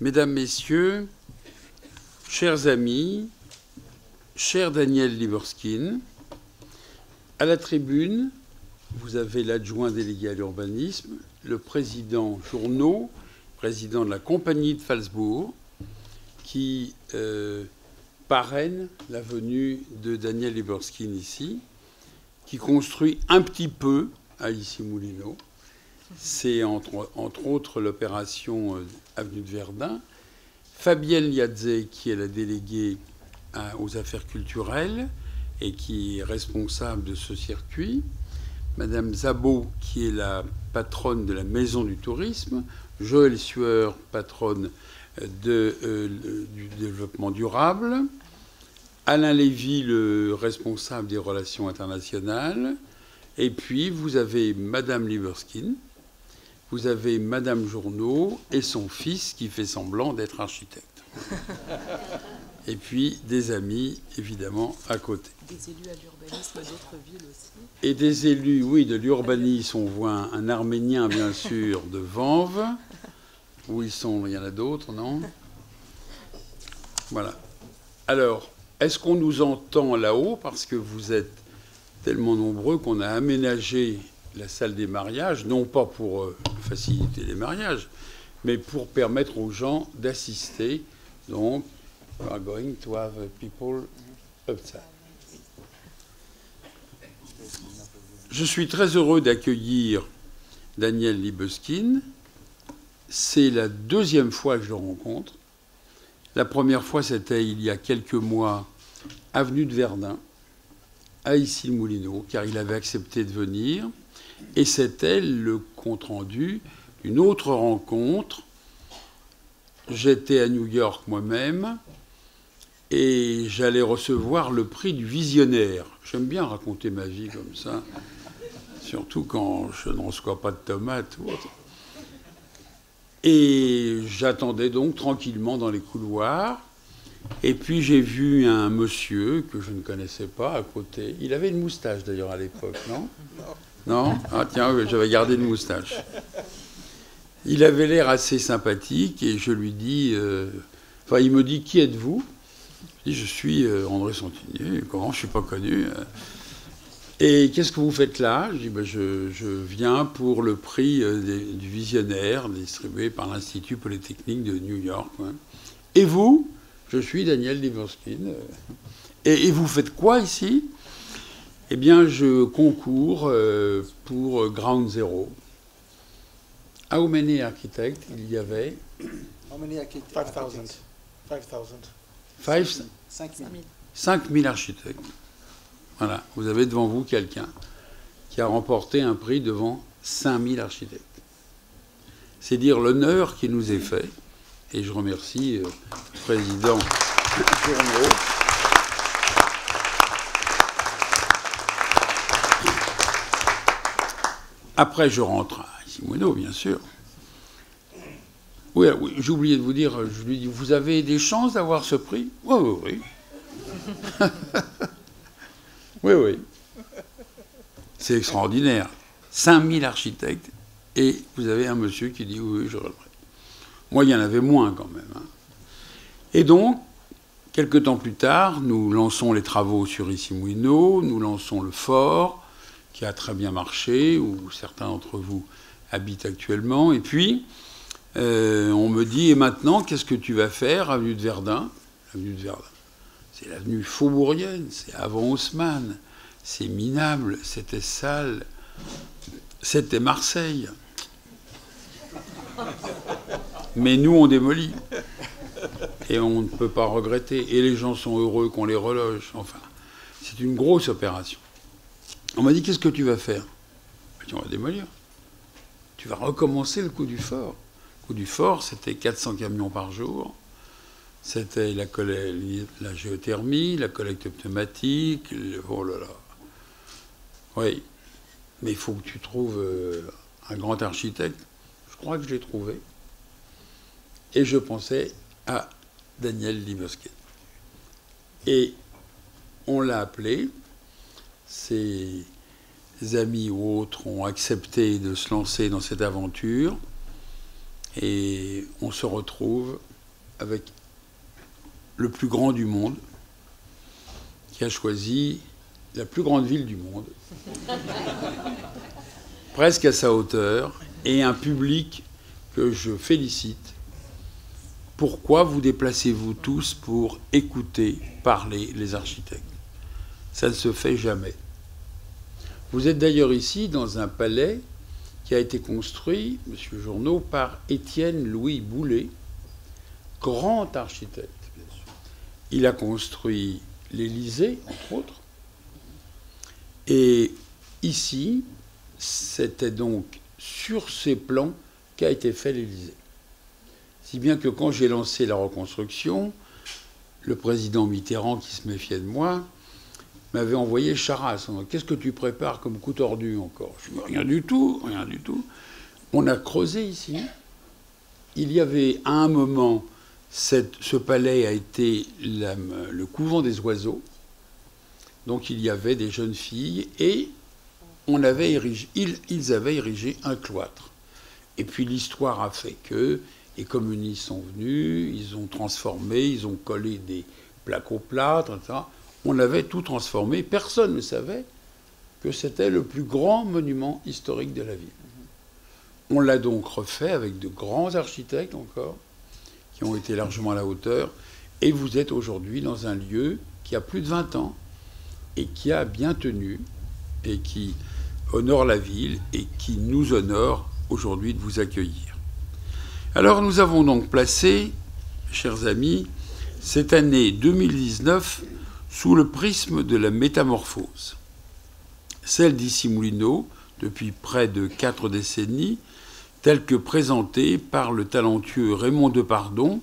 Mesdames, Messieurs, chers amis, cher Daniel Libeskind, à la tribune, vous avez l'adjoint délégué à l'urbanisme, le président Journeau, président de la compagnie de Phalsbourg, qui parraine la venue de Daniel Libeskind ici, qui construit un petit peu à Issy-Moulineaux. C'est entre autres l'opération Avenue de Verdun. Fabienne Liadzé, qui est la déléguée aux affaires culturelles et qui est responsable de ce circuit. Madame Zabot, qui est la patronne de la Maison du Tourisme. Joël Sueur, patronne du développement durable. Alain Lévy, le responsable des relations internationales. Et puis, vous avez Madame Libeskind, vous avez Madame Journeau et son fils qui fait semblant d'être architecte. Et puis, des amis, évidemment, à côté. Des élus à l'urbanisme d'autres villes aussi. Et des élus, oui, de l'urbanisme. On voit un Arménien, bien sûr, de Vanves. Où ils sont? Il y en a d'autres, non? Voilà. Alors, est-ce qu'on nous entend là-haut? Parce que vous êtes tellement nombreux qu'on a aménagé la salle des mariages, non pas pour faciliter les mariages, mais pour permettre aux gens d'assister. Donc, we are going to have people outside. Je suis très heureux d'accueillir Daniel Libeskind. C'est la deuxième fois que je le rencontre. La première fois, c'était il y a quelques mois, avenue de Verdun, à Issy-Moulineaux, car il avait accepté de venir. Et c'était le compte-rendu d'une autre rencontre. J'étais à New York moi-même et j'allais recevoir le prix du visionnaire. J'aime bien raconter ma vie comme ça, surtout quand je ne reçois pas de tomates ou autre. Et j'attendais donc tranquillement dans les couloirs. Et puis j'ai vu un monsieur que je ne connaissais pas à côté. Il avait une moustache d'ailleurs à l'époque, non? Non? Ah tiens, j'avais gardé une moustache. Il avait l'air assez sympathique et je lui dis... Enfin, il me dit, qui êtes-vous? Je dis, je suis André Santinier. Comment? Je ne suis pas connu. Et qu'est-ce que vous faites là? Je dis, ben, je viens pour le prix du visionnaire distribué par l'Institut Polytechnique de New York. Ouais. Et vous? Je suis Daniel Libeskind. Et vous faites quoi ici? Eh bien, je concours pour Ground Zero. How many architects il y avait? How many architects? 5,000. 5 000 architectes. Voilà, vous avez devant vous quelqu'un qui a remporté un prix devant 5 000 architectes. C'est dire l'honneur qui nous est fait. Et je remercie le président Journeau. Après, je rentre à Issy-Moulineaux, bien sûr. Oui, oui, j'ai oublié de vous dire, je lui dis, vous avez des chances d'avoir ce prix? Oui, oui, oui. Oui, oui. C'est extraordinaire. 5 000 architectes, et vous avez un monsieur qui dit, oui, oui, j'aurai le prix. Moi, il y en avait moins quand même. Hein. Et donc, quelques temps plus tard, nous lançons les travaux sur Issy-Moulineaux, nous lançons le fort, qui a très bien marché, où certains d'entre vous habitent actuellement. Et puis, on me dit, et maintenant, qu'est-ce que tu vas faire, avenue de Verdun? Avenue de Verdun. C'est l'avenue faubourienne, c'est avant Haussmann, c'est minable, c'était sale, c'était Marseille. Mais nous, on démolit. Et on ne peut pas regretter. Et les gens sont heureux qu'on les reloge. Enfin, c'est une grosse opération. On m'a dit, qu'est-ce que tu vas faire? Je dis, on va démolir. Tu vas recommencer le coup du fort. Le coup du fort, c'était 400 camions par jour. C'était la géothermie, la collecte pneumatique. Oh là là. Oui. Mais il faut que tu trouves un grand architecte. Je crois que je l'ai trouvé. Et je pensais à Daniel Libeskind. Et on l'a appelé. Ses amis ou autres ont accepté de se lancer dans cette aventure. Et on se retrouve avec le plus grand du monde, qui a choisi la plus grande ville du monde, presque à sa hauteur, et un public que je félicite. Pourquoi vous déplacez-vous tous pour écouter parler les architectes? Ça ne se fait jamais. Vous êtes d'ailleurs ici dans un palais qui a été construit, Monsieur Journeau, par Étienne Louis Boullé, grand architecte. Il a construit l'Élysée, entre autres. Et ici, c'était donc sur ces plans qu'a été fait l'Élysée. Si bien que quand j'ai lancé la reconstruction, le président Mitterrand, qui se méfiait de moi, m'avait envoyé Charras. Qu'est-ce que tu prépares comme coup tordu encore? Je dis, rien du tout, rien du tout. On a creusé ici. Il y avait à un moment, ce palais a été le couvent des oiseaux. Donc il y avait des jeunes filles et ils avaient érigé un cloître. Et puis l'histoire a fait que les communistes sont venus, ils ont transformé, ils ont collé des plaques au plâtre, etc. On avait tout transformé. Personne ne savait que c'était le plus grand monument historique de la ville. On l'a donc refait avec de grands architectes encore, qui ont été largement à la hauteur. Et vous êtes aujourd'hui dans un lieu qui a plus de 20 ans et qui a bien tenu et qui honore la ville et qui nous honore aujourd'hui de vous accueillir. Alors nous avons donc placé, chers amis, cette année 2019 sous le prisme de la métamorphose. Celle d'Issy-Moulineaux, depuis près de 4 décennies, telle que présentée par le talentueux Raymond Depardon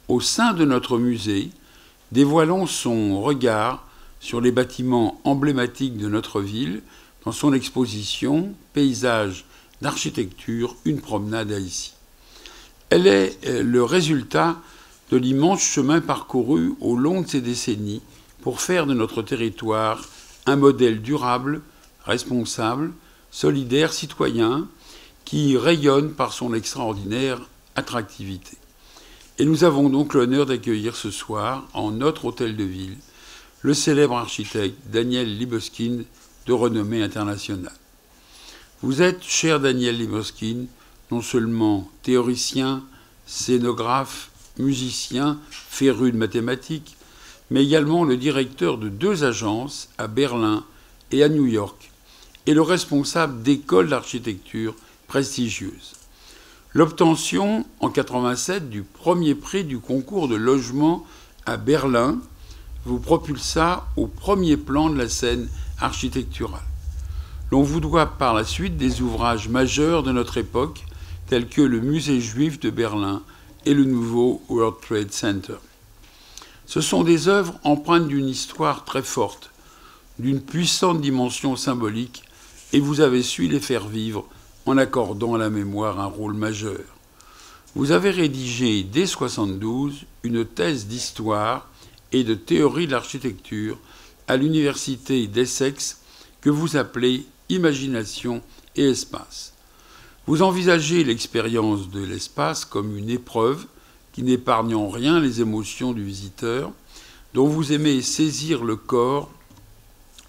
au sein de notre musée, dévoilant son regard sur les bâtiments emblématiques de notre ville dans son exposition « Paysages d'architecture, une promenade à Issy ». Elle est le résultat de l'immense chemin parcouru au long de ces décennies pour faire de notre territoire un modèle durable, responsable, solidaire, citoyen, qui rayonne par son extraordinaire attractivité. Et nous avons donc l'honneur d'accueillir ce soir, en notre hôtel de ville, le célèbre architecte Daniel Libeskind, de renommée internationale. Vous êtes, cher Daniel Libeskind, non seulement théoricien, scénographe, musicien, féru de mathématiques, mais également le directeur de 2 agences à Berlin et à New York, et le responsable d'écoles d'architecture prestigieuses. L'obtention, en 1987, du premier prix du concours de logement à Berlin vous propulsa au premier plan de la scène architecturale. L'on vous doit par la suite des ouvrages majeurs de notre époque, tels que le Musée juif de Berlin et le nouveau World Trade Center. Ce sont des œuvres empreintes d'une histoire très forte, d'une puissante dimension symbolique, et vous avez su les faire vivre en accordant à la mémoire un rôle majeur. Vous avez rédigé dès 1972 une thèse d'histoire et de théorie de l'architecture à l'université d'Essex que vous appelez « Imagination et espace ». Vous envisagez l'expérience de l'espace comme une épreuve qui n'épargne en rien les émotions du visiteur, dont vous aimez saisir le corps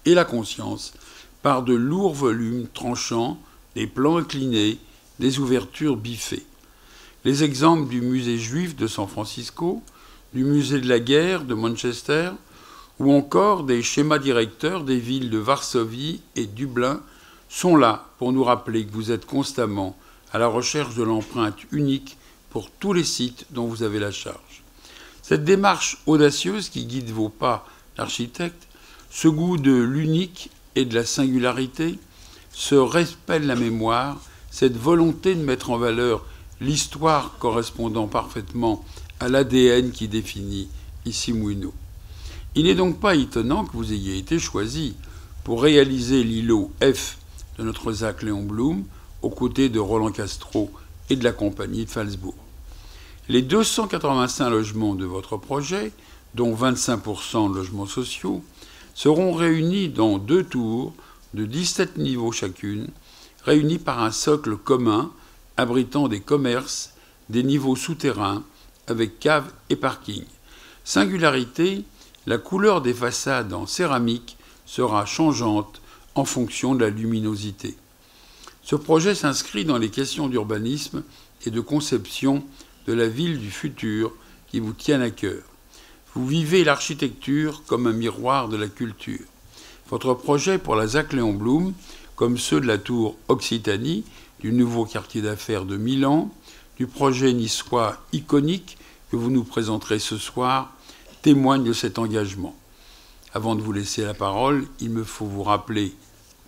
et la conscience par de lourds volumes tranchants, des plans inclinés, des ouvertures biffées. Les exemples du musée juif de San Francisco, du musée de la guerre de Manchester, ou encore des schémas directeurs des villes de Varsovie et Dublin sont là pour nous rappeler que vous êtes constamment à la recherche de l'empreinte unique pour tous les sites dont vous avez la charge. Cette démarche audacieuse qui guide vos pas d'architecte, ce goût de l'unique et de la singularité, ce respect de la mémoire, cette volonté de mettre en valeur l'histoire correspondant parfaitement à l'ADN qui définit Issy-Moulineaux. Il n'est donc pas étonnant que vous ayez été choisi pour réaliser l'îlot F de notre Zach Léon Blum aux côtés de Roland Castro et de la compagnie de Phalsbourg. Les 285 logements de votre projet, dont 25% de logements sociaux, seront réunis dans 2 tours de 17 niveaux chacune, réunis par un socle commun abritant des commerces, des niveaux souterrains avec cave et parking. Singularité, la couleur des façades en céramique sera changeante en fonction de la luminosité. Ce projet s'inscrit dans les questions d'urbanisme et de conception de la ville du futur qui vous tiennent à cœur. Vous vivez l'architecture comme un miroir de la culture. Votre projet pour la ZAC Léon Blum, comme ceux de la tour Occitanie, du nouveau quartier d'affaires de Milan, du projet niçois iconique que vous nous présenterez ce soir, témoignent de cet engagement. Avant de vous laisser la parole, il me faut vous rappeler,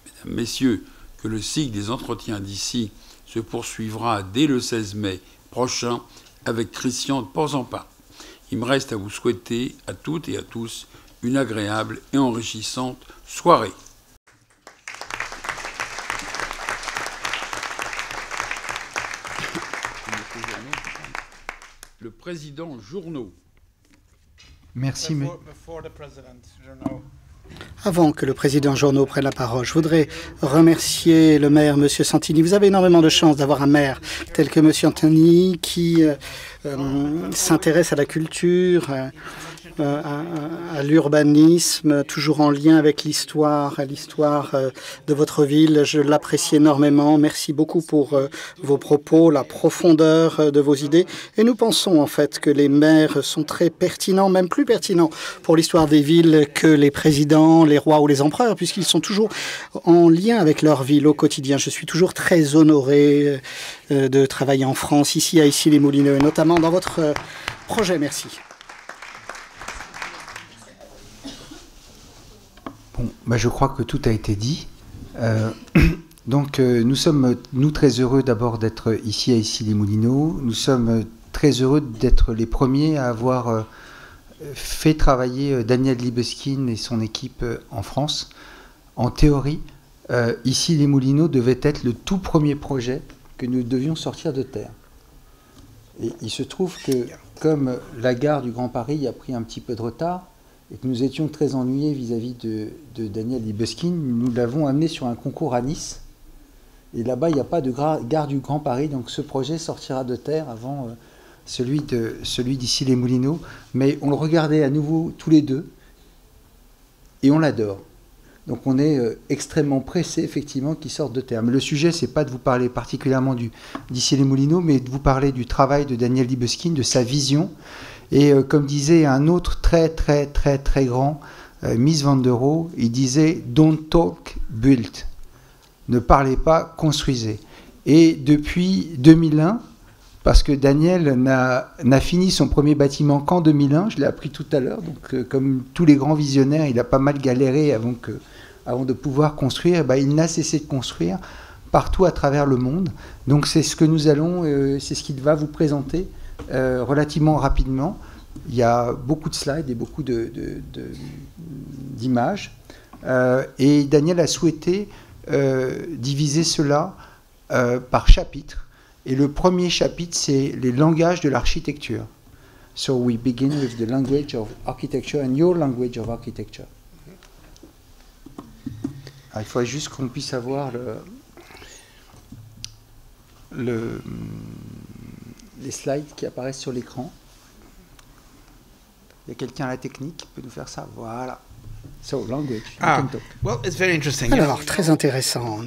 mesdames, messieurs, que le cycle des entretiens d'ici se poursuivra dès le 16 mai prochain avec Christian de Porzampar. Il me reste à vous souhaiter à toutes et à tous une agréable et enrichissante soirée. Le président Journeau. Merci. Mais... Avant que le président Journeau prenne la parole, je voudrais remercier le maire, M. Santini. Vous avez énormément de chance d'avoir un maire tel que M. Santini qui s'intéresse à la culture, à l'urbanisme, toujours en lien avec l'histoire de votre ville. Je l'apprécie énormément. Merci beaucoup pour vos propos, la profondeur de vos idées. Et nous pensons en fait que les maires sont très pertinents, même plus pertinents pour l'histoire des villes que les présidents, les rois ou les empereurs, puisqu'ils sont toujours en lien avec leur ville au quotidien. Je suis toujours très honoré de travailler en France, ici à Issy-les-Moulineaux, et notamment dans votre projet. Merci. Bon, je crois que tout a été dit. Donc, nous sommes, très heureux d'abord d'être ici à Issy-les-Moulineaux. Nous sommes très heureux d'être les premiers à avoir fait travailler Daniel Libeskind et son équipe en France. En théorie, Issy-les-Moulineaux devait être le tout premier projet que nous devions sortir de terre. Et il se trouve que, comme la gare du Grand Paris a pris un petit peu de retard, et que nous étions très ennuyés vis-à-vis de Daniel Libeskind, nous l'avons amené sur un concours à Nice. Et là-bas, il n'y a pas de gare du Grand Paris, donc ce projet sortira de terre avant celui d'Issy-les-Moulineaux. Mais on le regardait à nouveau tous les deux, et on l'adore. Donc on est extrêmement pressé, effectivement, qu'il sorte de terre. Mais le sujet, c'est pas de vous parler particulièrement d'Issy-les-Moulineaux, mais de vous parler du travail de Daniel Libeskind, de sa vision. Et comme disait un autre très grand, Mies van der Rohe, il disait « Don't talk, build ». Ne parlez pas, construisez. Et depuis 2001, parce que Daniel n'a fini son premier bâtiment qu'en 2001, je l'ai appris tout à l'heure, donc comme tous les grands visionnaires, il a pas mal galéré avant de pouvoir construire, il n'a cessé de construire partout à travers le monde. Donc c'est ce que nous allons, c'est ce qu'il va vous présenter relativement rapidement. Il y a beaucoup de slides et beaucoup d'images. Et Daniel a souhaité diviser cela par chapitres. Et le premier chapitre, c'est les langages de l'architecture. So we begin with the language of architecture and your language of architecture. Alors, il faut juste qu'on puisse avoir les slides qui apparaissent sur l'écran. Il y a quelqu'un à la technique qui peut nous faire ça. Voilà. So, language. Well, it's very interesting. Alors, très intéressant.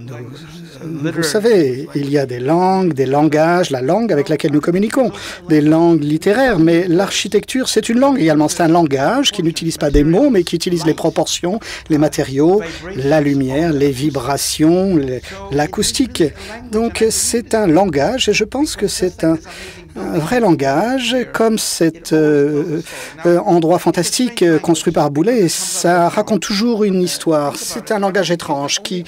Vous savez, il y a des langues, des langages, la langue avec laquelle nous communiquons, des langues littéraires, mais l'architecture, c'est une langue également. C'est un langage qui n'utilise pas des mots, mais qui utilise les proportions, les matériaux, la lumière, les vibrations, l'acoustique. Donc, c'est un langage, et je pense que c'est un vrai langage, comme cet endroit fantastique construit par Boulet. Ça raconte toujours une histoire. C'est un langage étrange qui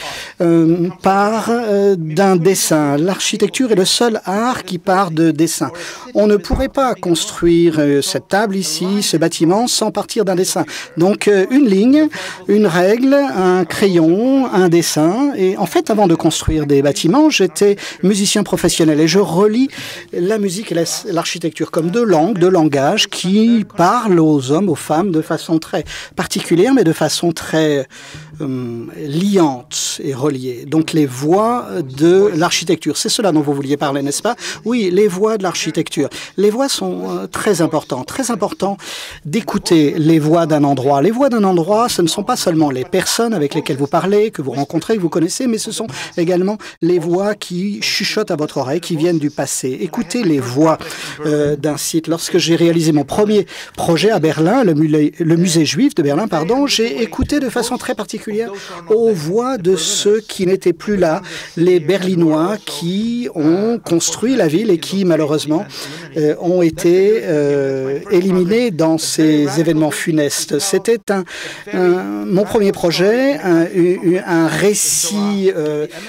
part d'un dessin. L'architecture est le seul art qui part de dessin. On ne pourrait pas construire cette table ici, ce bâtiment, sans partir d'un dessin. Donc, une ligne, une règle, un crayon, un dessin. Et en fait, avant de construire des bâtiments, j'étais musicien professionnel et je relie la musique et l'architecture comme deux langues, deux langages qui parlent aux hommes, aux femmes de façon très particulière, mais de façon très liantes et reliées. Donc les voix de l'architecture. C'est cela dont vous vouliez parler, n'est-ce pas? Oui, les voix de l'architecture. Les voix sont très importantes. Très important d'écouter les voix d'un endroit. Les voix d'un endroit, ce ne sont pas seulement les personnes avec lesquelles vous parlez, que vous rencontrez, que vous connaissez, mais ce sont également les voix qui chuchotent à votre oreille, qui viennent du passé. Écoutez les voix d'un site. Lorsque j'ai réalisé mon premier projet à Berlin, le musée juif de Berlin, j'ai écouté de façon très particulière aux voix de ceux qui n'étaient plus là, les Berlinois qui ont construit la ville et qui, malheureusement, ont été éliminés dans ces événements funestes. C'était mon premier projet, un récit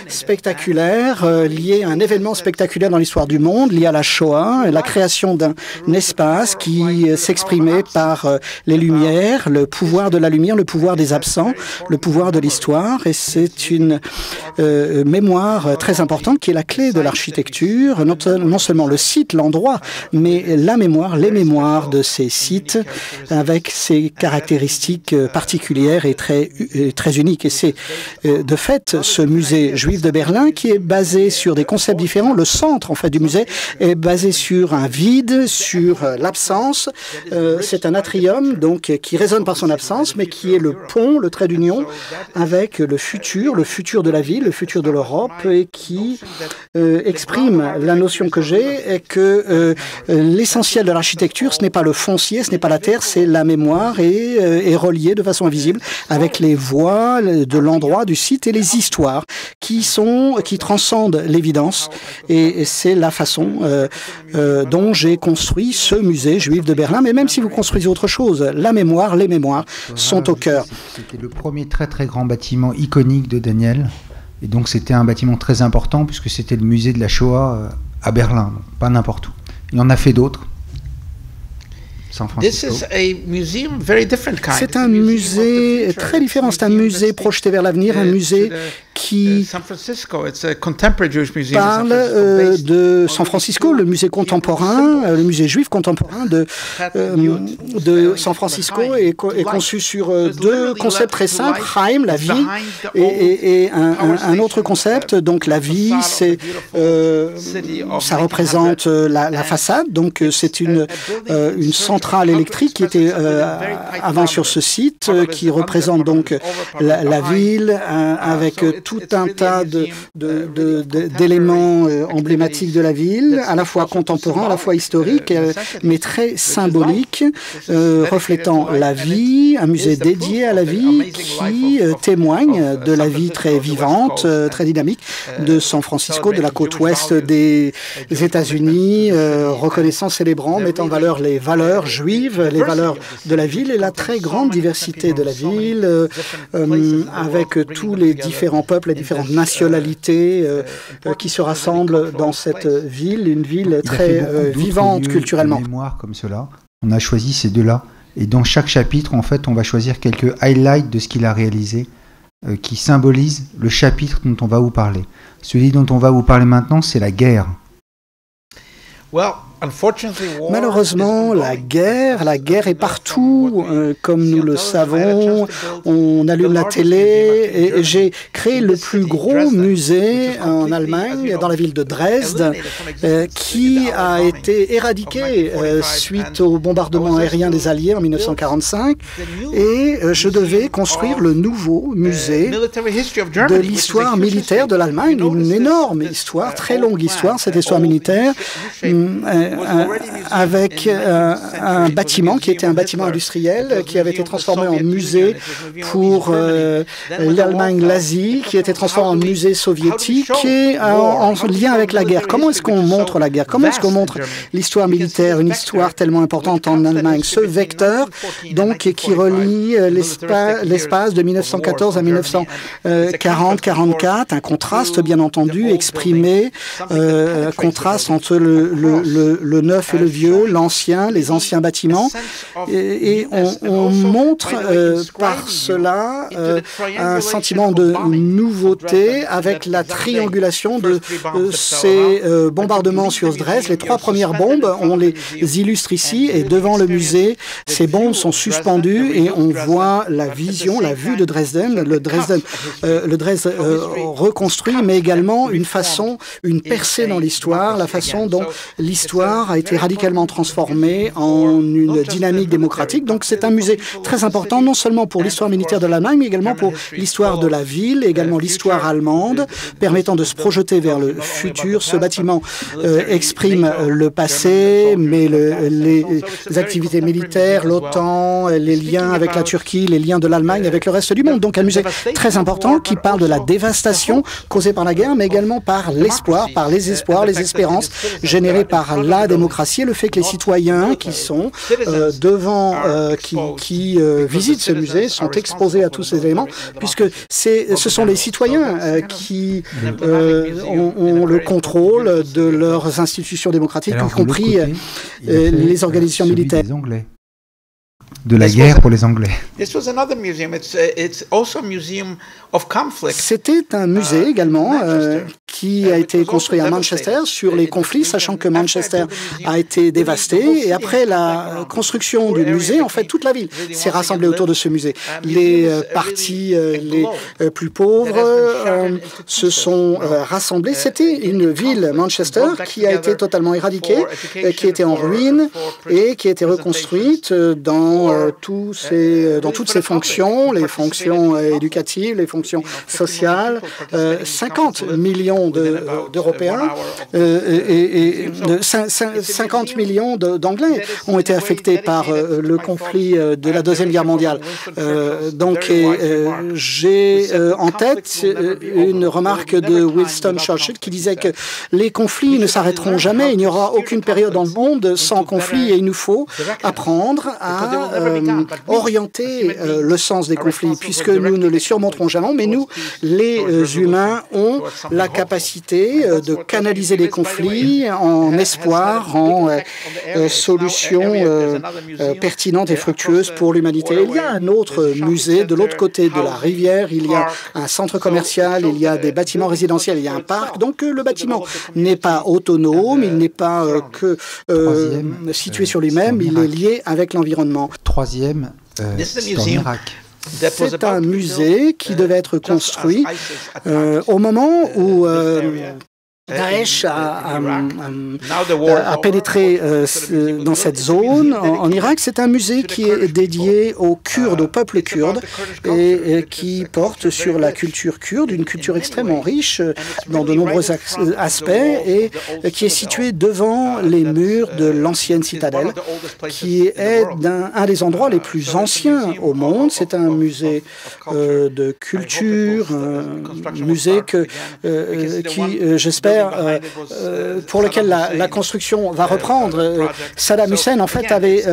spectaculaire lié à un événement spectaculaire dans l'histoire du monde, lié à la Shoah, la création d'un espace qui s'exprimait par les lumières, le pouvoir de la lumière, le pouvoir des absents, le pouvoir de l'histoire. Et c'est une mémoire très importante qui est la clé de l'architecture, non seulement le site, l'endroit, mais la mémoire, les mémoires de ces sites avec ses caractéristiques particulières et très uniques. Et c'est de fait ce musée juif de Berlin qui est basé sur des concepts différents. Le centre en fait du musée est basé sur un vide, sur l'absence. C'est un atrium donc qui résonne par son absence, mais qui est le pont, le trait d'union avec le futur de la ville, le futur de l'Europe, et qui exprime la notion que j'ai, est que l'essentiel de l'architecture, ce n'est pas le foncier, ce n'est pas la terre, c'est la mémoire et est relié de façon invisible avec les voix de l'endroit, du site et les histoires qui transcendent l'évidence. Et c'est la façon dont j'ai construit ce musée juif de Berlin. Mais même si vous construisez autre chose, la mémoire, les mémoires sont au cœur. C'était le premier très très grand bâtiment iconique de Daniel. Et donc c'était un bâtiment très important puisque c'était le musée de la Shoah à Berlin, pas n'importe où. Il en a fait d'autres. C'est un musée très différent. C'est un musée projeté vers l'avenir, un musée qui parle de San Francisco, le musée contemporain, le musée juif contemporain de San Francisco est conçu sur deux concepts très simples, Chaim, la vie, et un autre concept. Donc la vie, ça représente la façade. Donc c'est une centrale électrique qui était avant sur ce site, qui représente donc la ville avec tout un tas d'éléments emblématiques de la ville, à la fois contemporains, à la fois historiques, mais très symboliques, reflétant la vie, un musée dédié à la vie qui témoigne de la vie très vivante, très dynamique de San Francisco, de la côte ouest des États-Unis, reconnaissant, célébrant, mettant en valeur les valeurs juives, les valeurs de la ville et la très grande diversité de la ville, avec tous les différents peuples, les différentes nationalités qui se rassemblent dans cette ville, une ville très vivante culturellement. Mémoire comme cela, on a choisi ces deux-là, et dans chaque chapitre, en fait, on va choisir quelques highlights de ce qu'il a réalisé, qui symbolisent le chapitre dont on va vous parler. Celui dont on va vous parler maintenant, c'est la guerre. Malheureusement, la guerre est partout, comme nous le savons. On allume la télé et j'ai créé le plus gros musée en Allemagne, dans la ville de Dresde, qui a été éradiqué suite au bombardement aérien des Alliés en 1945. Et je devais construire le nouveau musée de l'histoire militaire de l'Allemagne, une énorme histoire, très longue histoire, cette histoire militaire, avec un bâtiment qui était un bâtiment industriel qui avait été transformé en musée pour l'Allemagne, l'Asie, qui a été transformé en musée soviétique et en lien avec la guerre. Comment est-ce qu'on montre la guerre? Comment est-ce qu'on montre l'histoire militaire, une histoire tellement importante en Allemagne? Ce vecteur, donc, qui relie l'espace de 1914 à 1940-44, un contraste, bien entendu, exprimé, contraste entre le neuf et le vieux, l'ancien, les anciens bâtiments, et on montre par cela un sentiment de nouveauté avec la triangulation de ces bombardements sur Dresde. Les 3 premières bombes, on les illustre ici, et devant le musée, ces bombes sont suspendues et on voit la vision, la vue de Dresden, le Dresde reconstruit, mais également une percée dans l'histoire, la façon dont l'histoire a été radicalement transformée en une dynamique démocratique. Donc c'est un musée très important, non seulement pour l'histoire militaire de l'Allemagne, mais également pour l'histoire de la ville, également l'histoire allemande, permettant de se projeter vers le futur. Ce bâtiment exprime le passé, mais les activités militaires, l'OTAN, les liens avec la Turquie, les liens de l'Allemagne avec le reste du monde. Donc un musée très important qui parle de la dévastation causée par la guerre, mais également par l'espoir, par les espoirs, les espérances générées par la démocratie et le fait que les citoyens qui sont qui visitent ce musée sont exposés à tous ces éléments, puisque ce sont les citoyens qui ont le contrôle de leurs institutions démocratiques, y compris les organisations militaires. De la guerre pour les Anglais. C'était un musée également qui a été construit à Manchester sur les conflits, sachant que Manchester a été dévasté. Et après la construction du musée, en fait, toute la ville s'est rassemblée autour de ce musée. Les parties les plus pauvres se sont rassemblés. C'était une ville, Manchester, qui a été totalement éradiquée, qui était en ruine et qui a été reconstruite dans toutes ses fonctions, les fonctions éducatives, les fonctions sociales. 50 millions d'Européens et 50 millions d'Anglais ont été affectés par le conflit de la Deuxième Guerre mondiale. Donc j'ai en tête une remarque de Winston Churchill qui disait que les conflits ne s'arrêteront jamais, il n'y aura aucune période dans le monde sans conflit, et il nous faut apprendre à orienter le sens des conflits, puisque nous ne les surmonterons jamais, mais nous, les humains, ont la capacité de canaliser les conflits en espoir, en solutions pertinentes et fructueuses pour l'humanité. Il y a un autre musée de l'autre côté de la rivière, il y a un centre commercial, il y a des bâtiments résidentiels, il y a un parc, donc le bâtiment n'est pas autonome, il n'est pas que situé sur lui-même, il est lié avec l'environnement. Troisième, c'est en Irak. C'est un musée qui devait être construit au moment où Daesh a pénétré dans cette zone en Irak. C'est un musée qui est dédié aux Kurdes, au peuple kurde, et qui porte sur la culture kurde, une culture extrêmement riche dans de nombreux aspects, et qui est situé devant les murs de l'ancienne citadelle, qui est un des endroits les plus anciens au monde. C'est un musée de culture, un musée qui, j'espère, pour lequel la construction va reprendre. Saddam Hussein, en fait, avait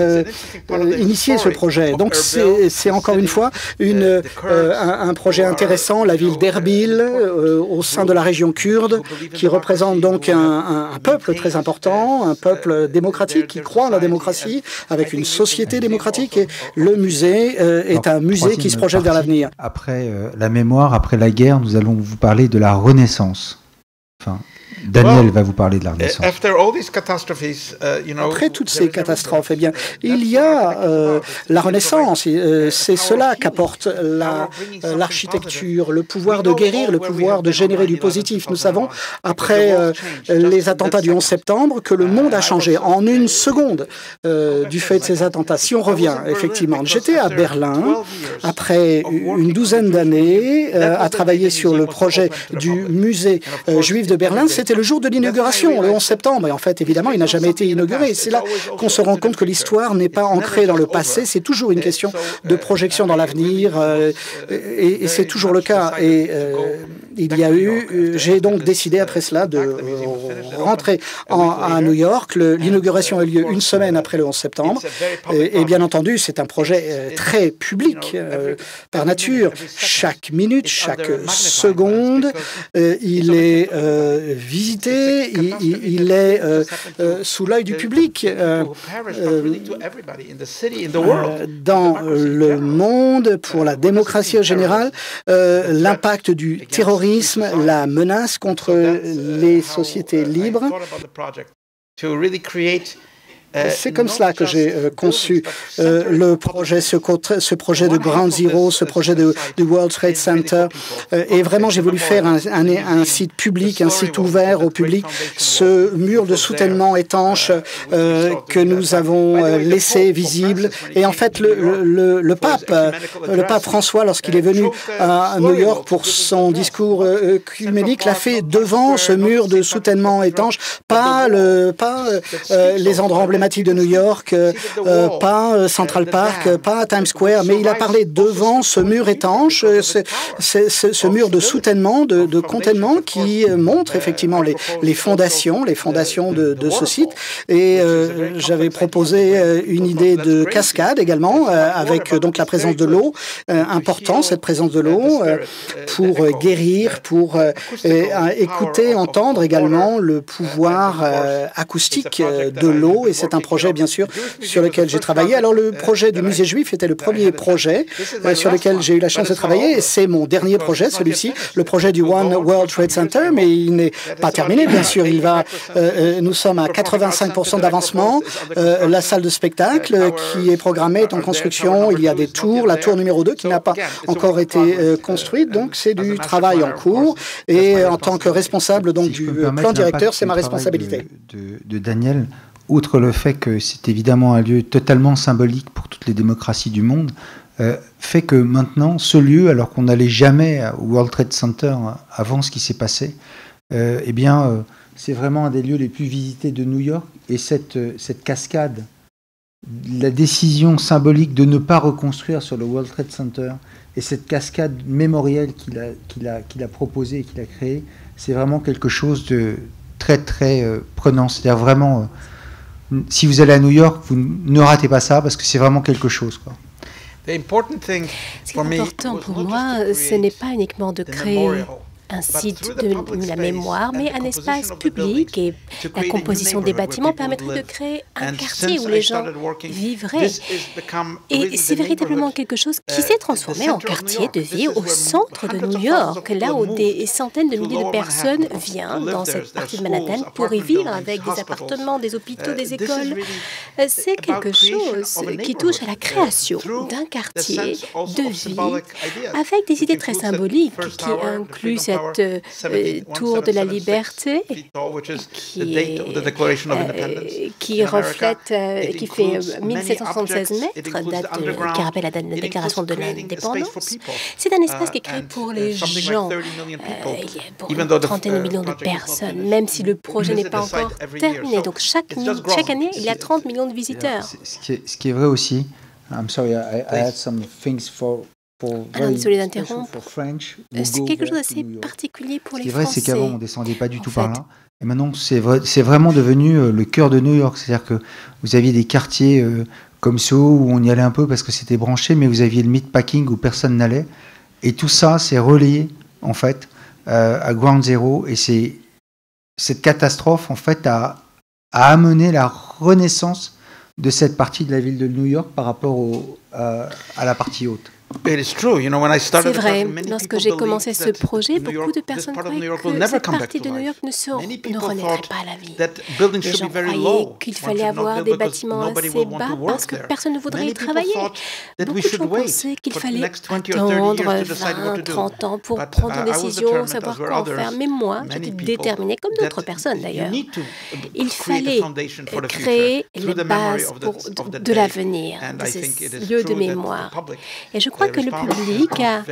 initié ce projet. Donc, c'est encore une fois un projet intéressant, la ville d'Erbil, au sein de la région kurde, qui représente donc un peuple très important, un peuple démocratique qui croit en la démocratie, avec une société démocratique. Et le musée est un musée qui se projette vers l'avenir. Après la mémoire, après la guerre, nous allons vous parler de la Renaissance. Enfin, Daniel va vous parler de la Renaissance. Après toutes ces catastrophes, eh bien, il y a la Renaissance. C'est cela qu'apporte l'architecture, le pouvoir de guérir, le pouvoir de générer du positif. Nous savons, après les attentats du 11 septembre, que le monde a changé en une seconde du fait de ces attentats. Si on revient, effectivement, j'étais à Berlin après une douzaine d'années à travailler sur le projet du musée juif de Berlin. C'était le jour de l'inauguration, le 11 septembre. Et en fait, évidemment, il n'a jamais été inauguré. C'est là qu'on se rend compte que l'histoire n'est pas ancrée dans le passé. C'est toujours une question de projection dans l'avenir. Et c'est toujours le cas. Et il y a eu, j'ai donc décidé après cela de rentrer à New York. L'inauguration a eu lieu une semaine après le 11 septembre. Et bien entendu, c'est un projet très public par nature. Chaque minute, chaque seconde, il est visité, il est sous l'œil du public. Dans le monde, pour la démocratie en général, l'impact du terrorisme, la menace contre les sociétés libres. C'est comme cela que j'ai conçu le projet, ce projet de Ground Zero, ce projet du World Trade Center. Et vraiment, j'ai voulu faire un site public, un site ouvert au public, ce mur de soutènement étanche que nous avons laissé visible. Et en fait, le pape François, lorsqu'il est venu à New York pour son discours œcuménique, l'a fait devant ce mur de soutènement étanche, pas les endroits emblématiques de New York, pas Central Park, pas Times Square, mais il a parlé devant ce mur étanche, ce mur de soutènement, de containment qui montre effectivement les fondations de ce site. Et j'avais proposé une idée de cascade également, avec donc la présence de l'eau, important cette présence de l'eau, pour guérir, pour écouter, entendre également le pouvoir acoustique de l'eau. Et c'est un projet, bien sûr, sur lequel j'ai travaillé. Alors, le projet du musée juif était le premier projet sur lequel j'ai eu la chance de travailler. Et c'est mon dernier projet, celui-ci, le projet du One World Trade Center, mais il n'est pas terminé, bien sûr. Nous sommes à 85% d'avancement. La salle de spectacle qui est programmée est en construction. Il y a des tours. La tour numéro 2 qui n'a pas encore été construite. Donc, c'est du travail en cours. Et en tant que responsable donc, du plan directeur, c'est ma responsabilité. De Daniel, outre le fait que c'est évidemment un lieu totalement symbolique pour toutes les démocraties du monde, fait que maintenant, ce lieu, alors qu'on n'allait jamais au World Trade Center avant ce qui s'est passé, c'est vraiment un des lieux les plus visités de New York. Et cette cascade, la décision symbolique de ne pas reconstruire sur le World Trade Center, et cette cascade mémorielle qu'il a proposée et qu'il a créée, c'est vraiment quelque chose de très, très prenant. C'est-à-dire vraiment... si vous allez à New York, vous ne ratez pas ça parce que c'est vraiment quelque chose, quoi. Ce qui est important pour moi, ce n'est pas uniquement de créer un site de la mémoire, mais un espace public, et la composition des bâtiments permettrait de créer un quartier où les gens vivraient. Et c'est véritablement quelque chose qui s'est transformé en quartier de vie au centre de New York, là où des centaines de milliers de personnes viennent dans cette partie de Manhattan pour y vivre avec des appartements, des hôpitaux, des écoles. C'est quelque chose qui touche à la création d'un quartier de vie avec des idées très symboliques qui incluent cette tour de la liberté qui reflète, qui fait 1776 mètres, qui rappelle la déclaration de l'indépendance. C'est un espace qui est créé pour les gens, pour une trentaine de millions de personnes, même si le projet n'est pas encore terminé. Donc chaque année, il y a 30 millions de visiteurs. Ce qui est vrai aussi, I'm sorry, I had some things for... Alors, désolé d'interrompre. C'est quelque chose d'assez particulier pour les Français. Ce qui est vrai, c'est qu'avant, on ne descendait pas du tout par là. Et maintenant, c'est vraiment devenu le cœur de New York. C'est-à-dire que vous aviez des quartiers comme Soho où on y allait un peu parce que c'était branché, mais vous aviez le meatpacking où personne n'allait. Et tout ça, c'est relayé, en fait, à Ground Zero. Et cette catastrophe, en fait, a amené la renaissance de cette partie de la ville de New York par rapport à la partie haute. C'est vrai. Lorsque j'ai commencé ce projet, beaucoup de personnes croyaient que cette partie de New York ne renaîtrait pas à la vie. Les gens croyaient qu'il fallait avoir des bâtiments assez bas parce que personne ne voudrait y travailler. Beaucoup de gens pensaient qu'il fallait attendre 20, 30 ans pour prendre une décision, savoir quoi en faire. Mais moi, j'étais déterminée, comme d'autres personnes d'ailleurs. Il fallait créer les bases de l'avenir, de ces lieux de mémoire. Et je crois que le public a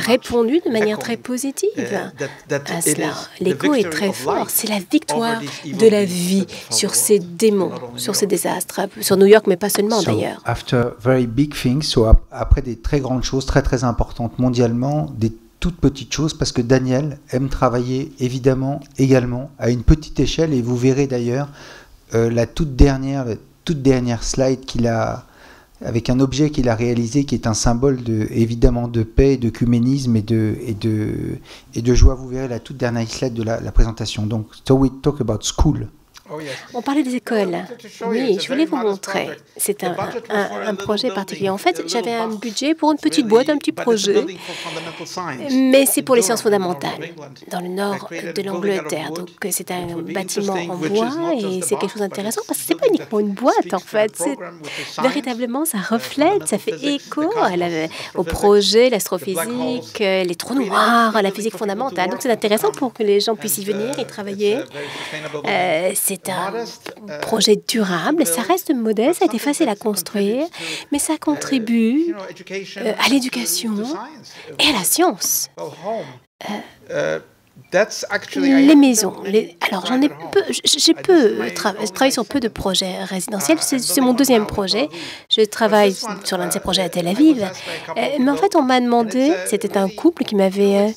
répondu de manière très positive à cela. L'écho est très fort. C'est la victoire de la vie sur ces démons, sur ces désastres, sur New York, mais pas seulement d'ailleurs. After very big things, après des très grandes choses, très très importantes mondialement, des toute petite chose, parce que Daniel aime travailler évidemment également à une petite échelle, et vous verrez d'ailleurs la toute dernière slide qu'il a, avec un objet qu'il a réalisé qui est un symbole évidemment de paix, d'œcuménisme et de joie. Vous verrez la toute dernière slide de la présentation. Donc, so we talk about school. On parlait des écoles. Oui, je voulais vous montrer. C'est un projet particulier. En fait, j'avais un budget pour une petite boîte, un petit projet, mais c'est pour les sciences fondamentales, dans le nord de l'Angleterre. Donc, c'est un bâtiment en bois et c'est quelque chose d'intéressant parce que c'est pas uniquement une boîte, en fait. Véritablement, ça reflète, ça fait écho au projet, l'astrophysique, les trous noirs, la physique fondamentale. Donc, c'est intéressant pour que les gens puissent y venir et travailler. C'est un projet durable, ça reste modeste, ça a été facile à construire, mais ça contribue à l'éducation et à la science. Les maisons. Alors, j'en ai peu. J'ai travaillé sur peu de projets résidentiels. C'est mon deuxième projet. Je travaille sur l'un de ces projets à Tel Aviv. Mais en fait, on m'a demandé, c'était un couple qui m'avait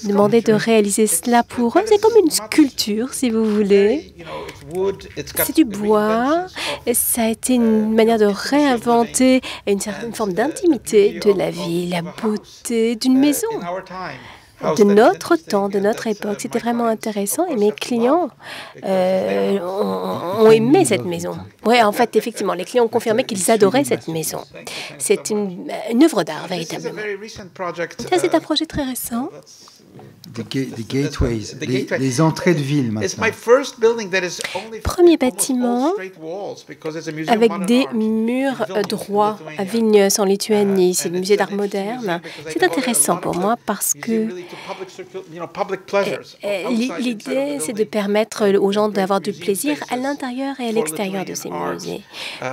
demandé de réaliser cela pour eux. C'est comme une sculpture, si vous voulez. C'est du bois. Et ça a été une manière de réinventer une certaine forme d'intimité de la vie, la beauté d'une maison. De notre temps, de notre époque. C'était vraiment intéressant et mes clients ont aimé cette maison. Oui, en fait, effectivement, les clients ont confirmé qu'ils adoraient cette maison. C'est une œuvre d'art, véritablement. Ça, c'est un projet très récent. Des gateways, les entrées de ville maintenant. Premier bâtiment avec des murs droits à Vilnius en Lituanie. C'est le musée d'art moderne. C'est intéressant pour moi parce que l'idée, c'est de permettre aux gens d'avoir du plaisir à l'intérieur et à l'extérieur de ces musées.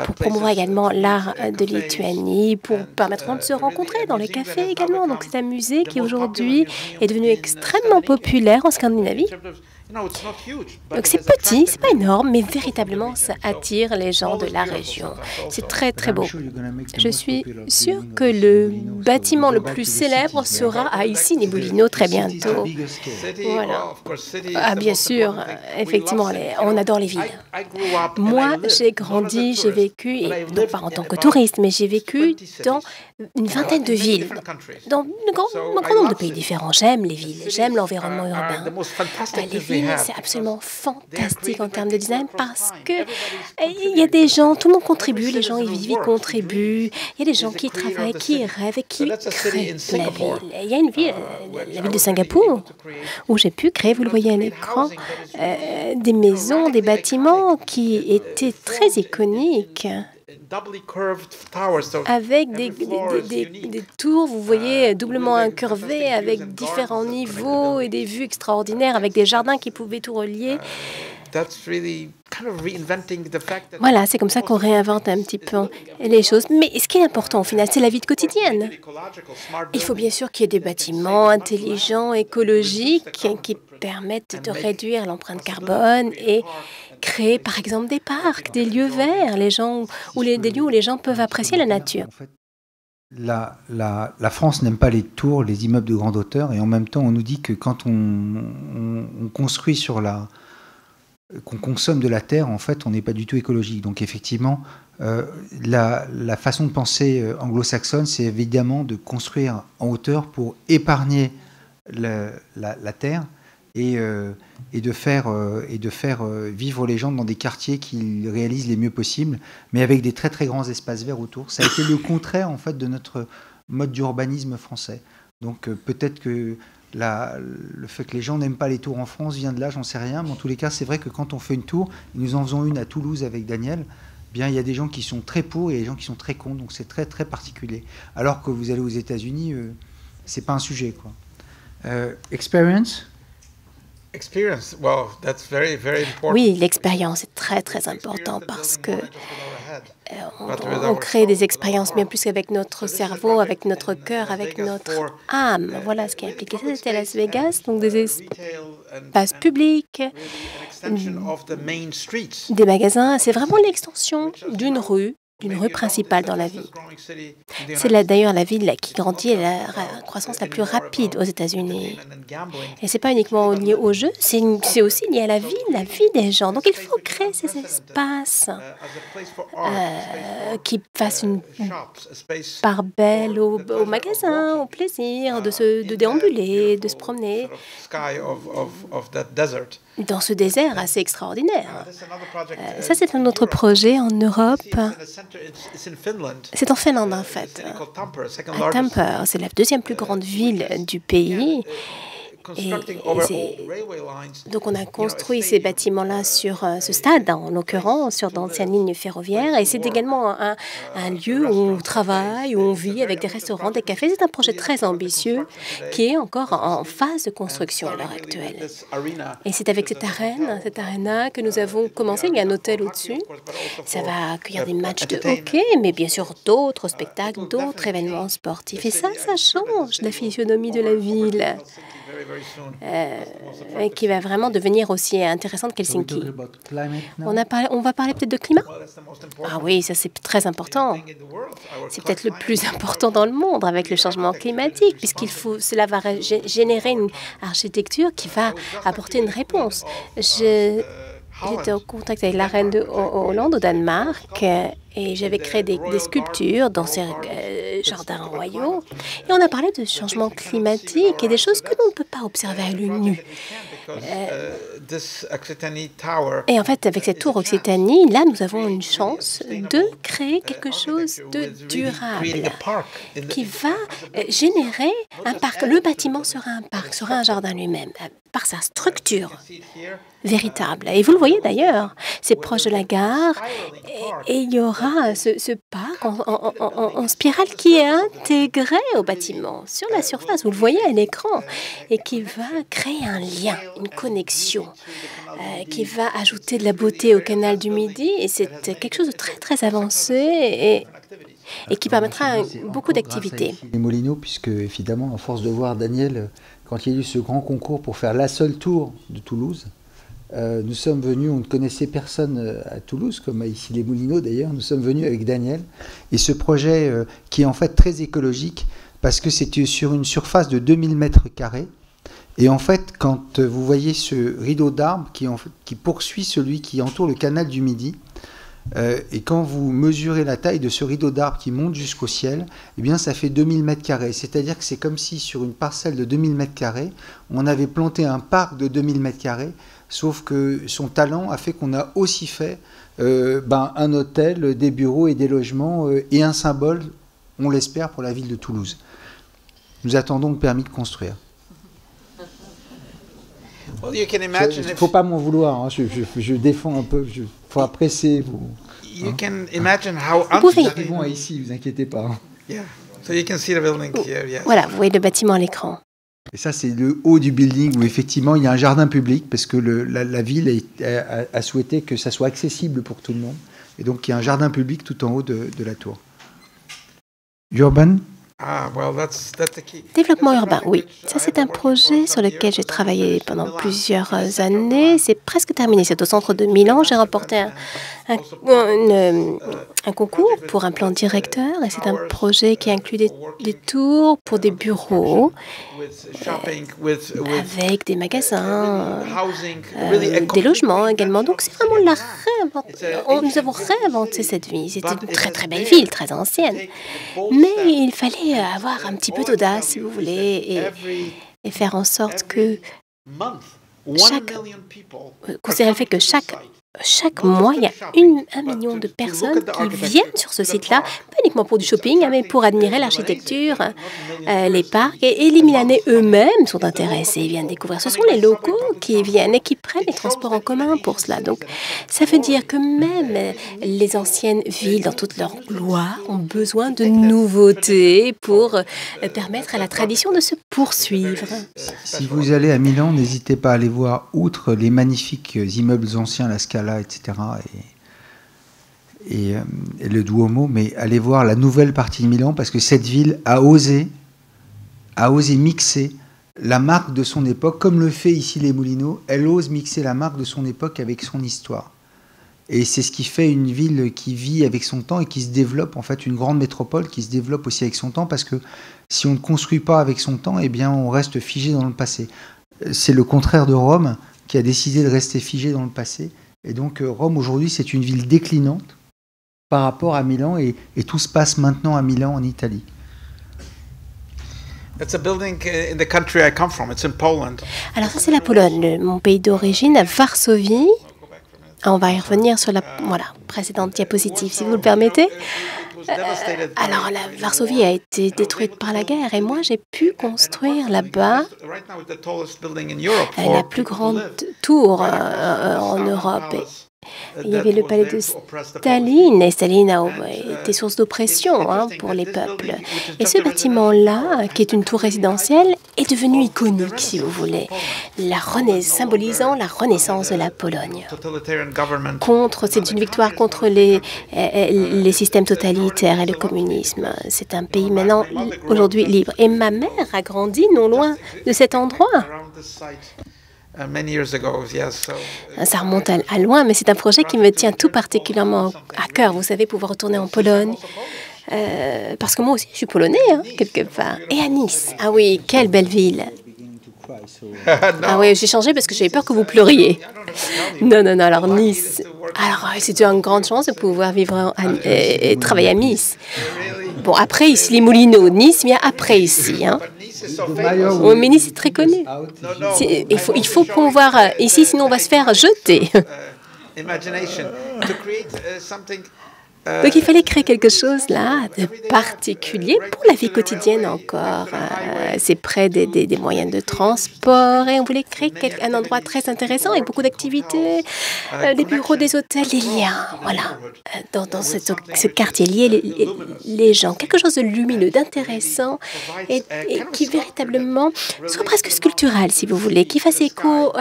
Pour promouvoir également l'art de Lituanie, pour permettre aux gens de se rencontrer dans les cafés également. Donc c'est un musée qui aujourd'hui est devenu extrêmement populaire en Scandinavie. Donc c'est petit, c'est pas énorme, mais véritablement ça attire les gens de la région. C'est très très beau. Je suis sûre que le bâtiment le plus célèbre sera à Issy-les-Moulineaux très bientôt. Voilà. Ah bien sûr, effectivement, on adore les villes. Moi, j'ai grandi, j'ai vécu, et non pas en tant que touriste, mais j'ai vécu dans une vingtaine de villes, dans un grand nombre de pays différents. J'aime les villes, j'aime l'environnement urbain. Les villes, c'est absolument fantastique en termes de design parce que il y a des gens, tout le monde contribue, les gens y vivent, ils contribuent. Il y a des gens qui travaillent, qui rêvent et qui créent la ville. Il y a une ville, la ville de Singapour, où j'ai pu créer, vous le voyez à l'écran, des maisons, des bâtiments qui étaient très iconiques. Avec des tours, vous voyez, doublement incurvées, avec différents niveaux et des vues extraordinaires, avec des jardins qui pouvaient tout relier. Voilà, c'est comme ça qu'on réinvente un petit peu les choses. Mais ce qui est important au final, c'est la vie quotidienne. Il faut bien sûr qu'il y ait des bâtiments intelligents, écologiques, qui permettent de réduire l'empreinte carbone et créer par exemple des parcs, des lieux verts, des lieux où les gens peuvent apprécier la nature. En fait, la France n'aime pas les tours, les immeubles de grande hauteur, et en même temps on nous dit que quand on construit qu'on consomme de la terre, en fait on n'est pas du tout écologique. Donc effectivement, la façon de penser anglo-saxonne, c'est évidemment de construire en hauteur pour épargner la terre, et de faire vivre les gens dans des quartiers qu'ils réalisent les mieux possible, mais avec des très très grands espaces verts autour. Ça a été le contraire en fait de notre mode d'urbanisme français. Donc peut-être que le fait que les gens n'aiment pas les tours en France vient de là, j'en sais rien, mais en tous les cas c'est vrai que quand on fait une tour, nous en faisons une à Toulouse avec Daniel, bien il y a des gens qui sont très pour et des gens qui sont très contre, donc c'est très très particulier. Alors que vous allez aux États-Unis, c'est pas un sujet quoi. Experience. Oui, l'expérience est très très important parce que on crée des expériences bien plus qu'avec notre cerveau, avec notre cœur, avec notre âme. Voilà ce qui est impliqué. Ça, c'était à Las Vegas, donc des espaces publics, des magasins. C'est vraiment l'extension d'une rue d'une rue principale dans la ville. C'est d'ailleurs la ville qui grandit et la croissance la plus rapide aux États-Unis. Et ce n'est pas uniquement lié au jeu, c'est aussi lié à la vie des gens. Donc il faut créer ces espaces qui fassent une part belle au magasin, au plaisir de déambuler, de se promener dans ce désert assez extraordinaire. Ça, c'est un autre projet en Europe. C'est en Finlande, en fait. À Tampere, c'est la deuxième plus grande ville du pays. Donc on a construit ces bâtiments-là sur ce stade, en l'occurrence, sur d'anciennes lignes ferroviaires. Et c'est également un lieu où on travaille, où on vit avec des restaurants, des cafés. C'est un projet très ambitieux qui est encore en phase de construction à l'heure actuelle. Et c'est avec cette arène que nous avons commencé. Il y a un hôtel au-dessus. Ça va accueillir des matchs de hockey, mais bien sûr d'autres spectacles, d'autres événements sportifs. Et ça change la physionomie de la ville. Qui va vraiment devenir aussi intéressante qu'Helsinki. On va parler peut-être de climat. Ah oui, ça c'est très important. C'est peut-être le plus important dans le monde avec le changement climatique, cela va générer une architecture qui va apporter une réponse. J'étais en contact avec la reine de Hollande au Danemark et j'avais créé des sculptures dans ces jardins royaux. Et on a parlé de changement climatique et des choses que l'on ne peut pas observer à l'œil nu. Et en fait, avec cette tour Occitanie, là, nous avons une chance de créer quelque chose de durable qui va générer un parc. Le bâtiment sera un parc, sera un jardin lui-même, par sa structure véritable. Et vous le voyez d'ailleurs, c'est proche de la gare et il y aura ce parc en spirale qui est intégré au bâtiment, sur la surface, vous le voyez à l'écran, et qui va créer un lien, une connexion, qui va ajouter de la beauté au canal du Midi. Et c'est quelque chose de très, très avancé et qui permettra beaucoup d'activités. Les Molinos, puisque évidemment, à force de voir Daniel, quand il y a eu ce grand concours pour faire la seule tour de Toulouse, nous sommes venus, on ne connaissait personne à Toulouse, comme à Issy-les-Moulineaux d'ailleurs, nous sommes venus avec Daniel. Et ce projet qui est en fait très écologique, parce que c'est sur une surface de 2000 mètres carrés. Et en fait, quand vous voyez ce rideau d'arbres qui poursuit celui qui entoure le canal du Midi, et quand vous mesurez la taille de ce rideau d'arbres qui monte jusqu'au ciel, eh bien ça fait 2000 mètres carrés. C'est-à-dire que c'est comme si sur une parcelle de 2000 mètres carrés, on avait planté un parc de 2000 mètres carrés, sauf que son talent a fait qu'on a aussi fait un hôtel, des bureaux et des logements, et un symbole, on l'espère, pour la ville de Toulouse. Nous attendons le permis de construire. Il ne faut pas m'en vouloir, hein. Je défends un peu, il faut apprécier vous. You can imagine how Ils vont ici, ne vous inquiétez pas. Yeah. So you can see the building here, yes. Voilà, vous voyez le bâtiment à l'écran. Et ça, c'est le haut du building où effectivement il y a un jardin public parce que la ville a souhaité que ça soit accessible pour tout le monde. Et donc il y a un jardin public tout en haut de la tour. Urban ? Développement urbain, oui. Ça, c'est un projet sur lequel j'ai travaillé pendant plusieurs années. C'est presque terminé. C'est au centre de Milan. J'ai remporté un concours pour un plan directeur. Et c'est un projet qui inclut des tours pour des bureaux avec des magasins, des logements également. Donc, c'est vraiment la réinvention. Nous avons réinventé cette ville. C'était une très, très belle ville, très ancienne. Mais il fallait avoir un petit peu d'audace, si vous voulez, et faire en sorte que considérer le fait que chaque mois, il y a 1 million de personnes qui viennent sur ce site-là, pas uniquement pour du shopping, mais pour admirer l'architecture, les parcs. Et les Milanais eux-mêmes sont intéressés, ils viennent découvrir. Ce sont les locaux qui viennent et qui prennent les transports en commun pour cela. Donc, ça veut dire que même les anciennes villes, dans toute leur gloire, ont besoin de nouveautés pour permettre à la tradition de se poursuivre. Si vous allez à Milan, n'hésitez pas à aller voir, outre les magnifiques immeubles anciens, la Scala, etc. Et le Duomo, mais allez voir la nouvelle partie de Milan parce que cette ville a osé mixer la marque de son époque, comme le fait ici les Moulineaux. Elle ose mixer la marque de son époque avec son histoire. Et c'est ce qui fait une ville qui vit avec son temps et qui se développe, en fait, une grande métropole qui se développe aussi avec son temps, parce que si on ne construit pas avec son temps, eh bien, on reste figé dans le passé. C'est le contraire de Rome, qui a décidé de rester figé dans le passé. Et donc, Rome, aujourd'hui, c'est une ville déclinante par rapport à Milan, et tout se passe maintenant à Milan, en Italie. Alors ça, c'est la Pologne, mon pays d'origine, à Varsovie. On va y revenir sur la précédente diapositive, si vous le permettez. Alors, la Varsovie a été détruite par la guerre et moi, j'ai pu construire là-bas la plus grande tour en Europe. Il y avait le palais de Staline, et Staline a été source d'oppression pour les peuples. Et ce bâtiment-là, qui est une tour résidentielle, est devenu iconique, si vous voulez, symbolisant la renaissance de la Pologne. C'est une victoire contre les systèmes totalitaires et le communisme. C'est un pays maintenant, aujourd'hui, libre. Et ma mère a grandi non loin de cet endroit. Ça remonte à loin, mais c'est un projet qui me tient tout particulièrement à cœur. Vous savez, pouvoir retourner en Pologne, parce que moi aussi, je suis polonais, quelque part. Et à Nice. Ah oui, quelle belle ville. Ah oui, j'ai changé parce que j'avais peur que vous pleuriez. Non, alors Nice. Alors, c'est une grande chance de pouvoir vivre et travailler à Nice. Bon, après, ici, les Moulineaux, Nice vient après ici. Oui, mais Nice est très connu. Il faut pouvoir ici, sinon on va se faire jeter. Donc il fallait créer quelque chose là de particulier pour la vie quotidienne encore. C'est près des moyens de transport et on voulait créer un endroit très intéressant avec beaucoup d'activités, des bureaux, des hôtels, des liens. Voilà, dans ce quartier lié les gens, quelque chose de lumineux, d'intéressant et qui véritablement soit presque sculptural si vous voulez, qui fasse écho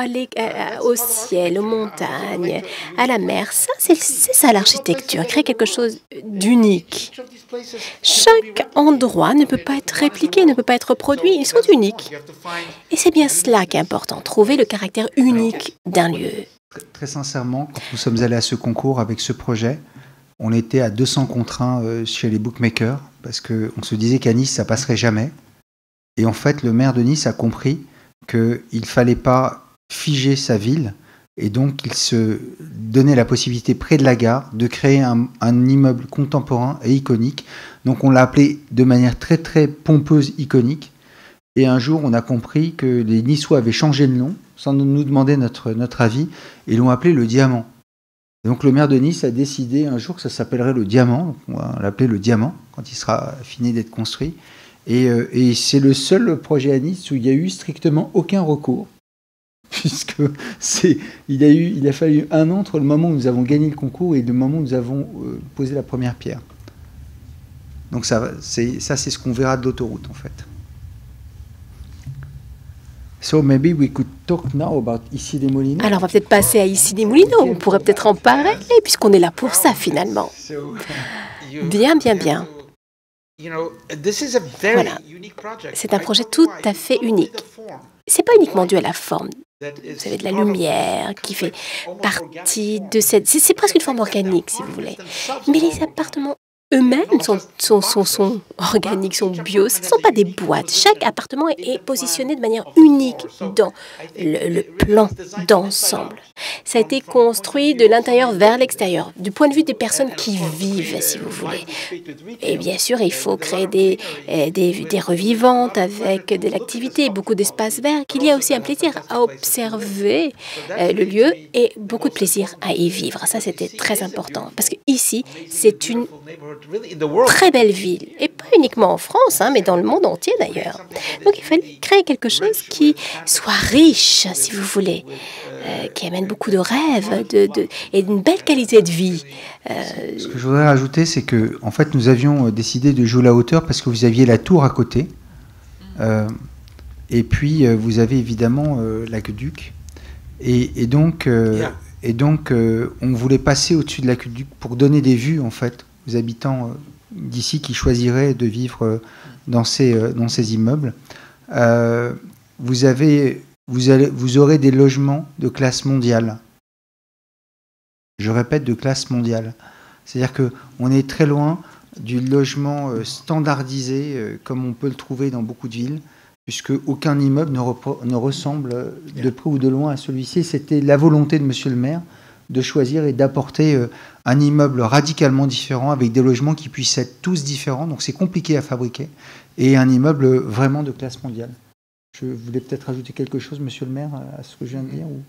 au ciel, aux montagnes, à la mer. Ça, c'est ça l'architecture, créer quelque chose d'unique. Chaque endroit ne peut pas être répliqué, ne peut pas être reproduit, ils sont uniques. Et c'est bien cela qui est important, trouver le caractère unique d'un lieu. Très sincèrement, quand nous sommes allés à ce concours avec ce projet, on était à 200 contre 1 chez les bookmakers, parce qu'on se disait qu'à Nice, ça passerait jamais. Et en fait, le maire de Nice a compris qu'il ne fallait pas figer sa ville, et donc il se donnait la possibilité près de la gare de créer un immeuble contemporain et iconique. Donc on l'a appelé de manière très très pompeuse iconique. Et un jour on a compris que les Niçois avaient changé de nom sans nous demander notre avis et l'ont appelé le Diamant. Et donc le maire de Nice a décidé un jour que ça s'appellerait le Diamant. Donc on va l'appeler le Diamant quand il sera fini d'être construit. Et c'est le seul projet à Nice où il n'y a eu strictement aucun recours. Puisque il a fallu un an entre le moment où nous avons gagné le concours et le moment où nous avons posé la première pierre. Donc c'est ce qu'on verra de l'autoroute en fait. So maybe we could talk now about Issy-les-Moulineaux. Alors on va peut-être passer à Issy-les-Moulineaux. On pourrait peut-être en parler puisqu'on est là pour ça finalement. Bien. Voilà. C'est un projet tout à fait unique. C'est pas uniquement dû à la forme. Vous savez, de la lumière qui fait partie de cette... C'est presque une forme organique, si vous voulez. Mais les appartements eux-mêmes sont organiques, sont bio. Ce ne sont pas des boîtes. Chaque appartement est positionné de manière unique dans le plan d'ensemble. Ça a été construit de l'intérieur vers l'extérieur, du point de vue des personnes qui vivent, si vous voulez. Et bien sûr, il faut créer des revivantes avec de l'activité, beaucoup d'espaces verts, qu'il y a aussi un plaisir à observer le lieu et beaucoup de plaisir à y vivre. Ça, c'était très important. Parce qu'ici, c'est une très belle ville, et pas uniquement en France, mais dans le monde entier d'ailleurs. Donc il fallait créer quelque chose qui soit riche, si vous voulez, qui amène beaucoup de rêves et d'une belle qualité de vie. Ce que je voudrais rajouter, c'est que en fait, nous avions décidé de jouer la hauteur parce que vous aviez la tour à côté, et puis vous avez évidemment l'aqueduc, et donc on voulait passer au-dessus de l'aqueduc pour donner des vues en fait aux habitants d'ici qui choisiraient de vivre dans ces immeubles. Vous aurez des logements de classe mondiale. je répète, de classe mondiale. C'est-à-dire qu'on est très loin du logement standardisé comme on peut le trouver dans beaucoup de villes, puisque aucun immeuble ne ressemble de près ou de loin à celui-ci. C'était la volonté de Monsieur le maire de choisir et d'apporter un immeuble radicalement différent, avec des logements qui puissent être tous différents, donc c'est compliqué à fabriquer, et un immeuble vraiment de classe mondiale. Je voulais peut-être ajouter quelque chose, Monsieur le maire, à ce que je viens de dire ou...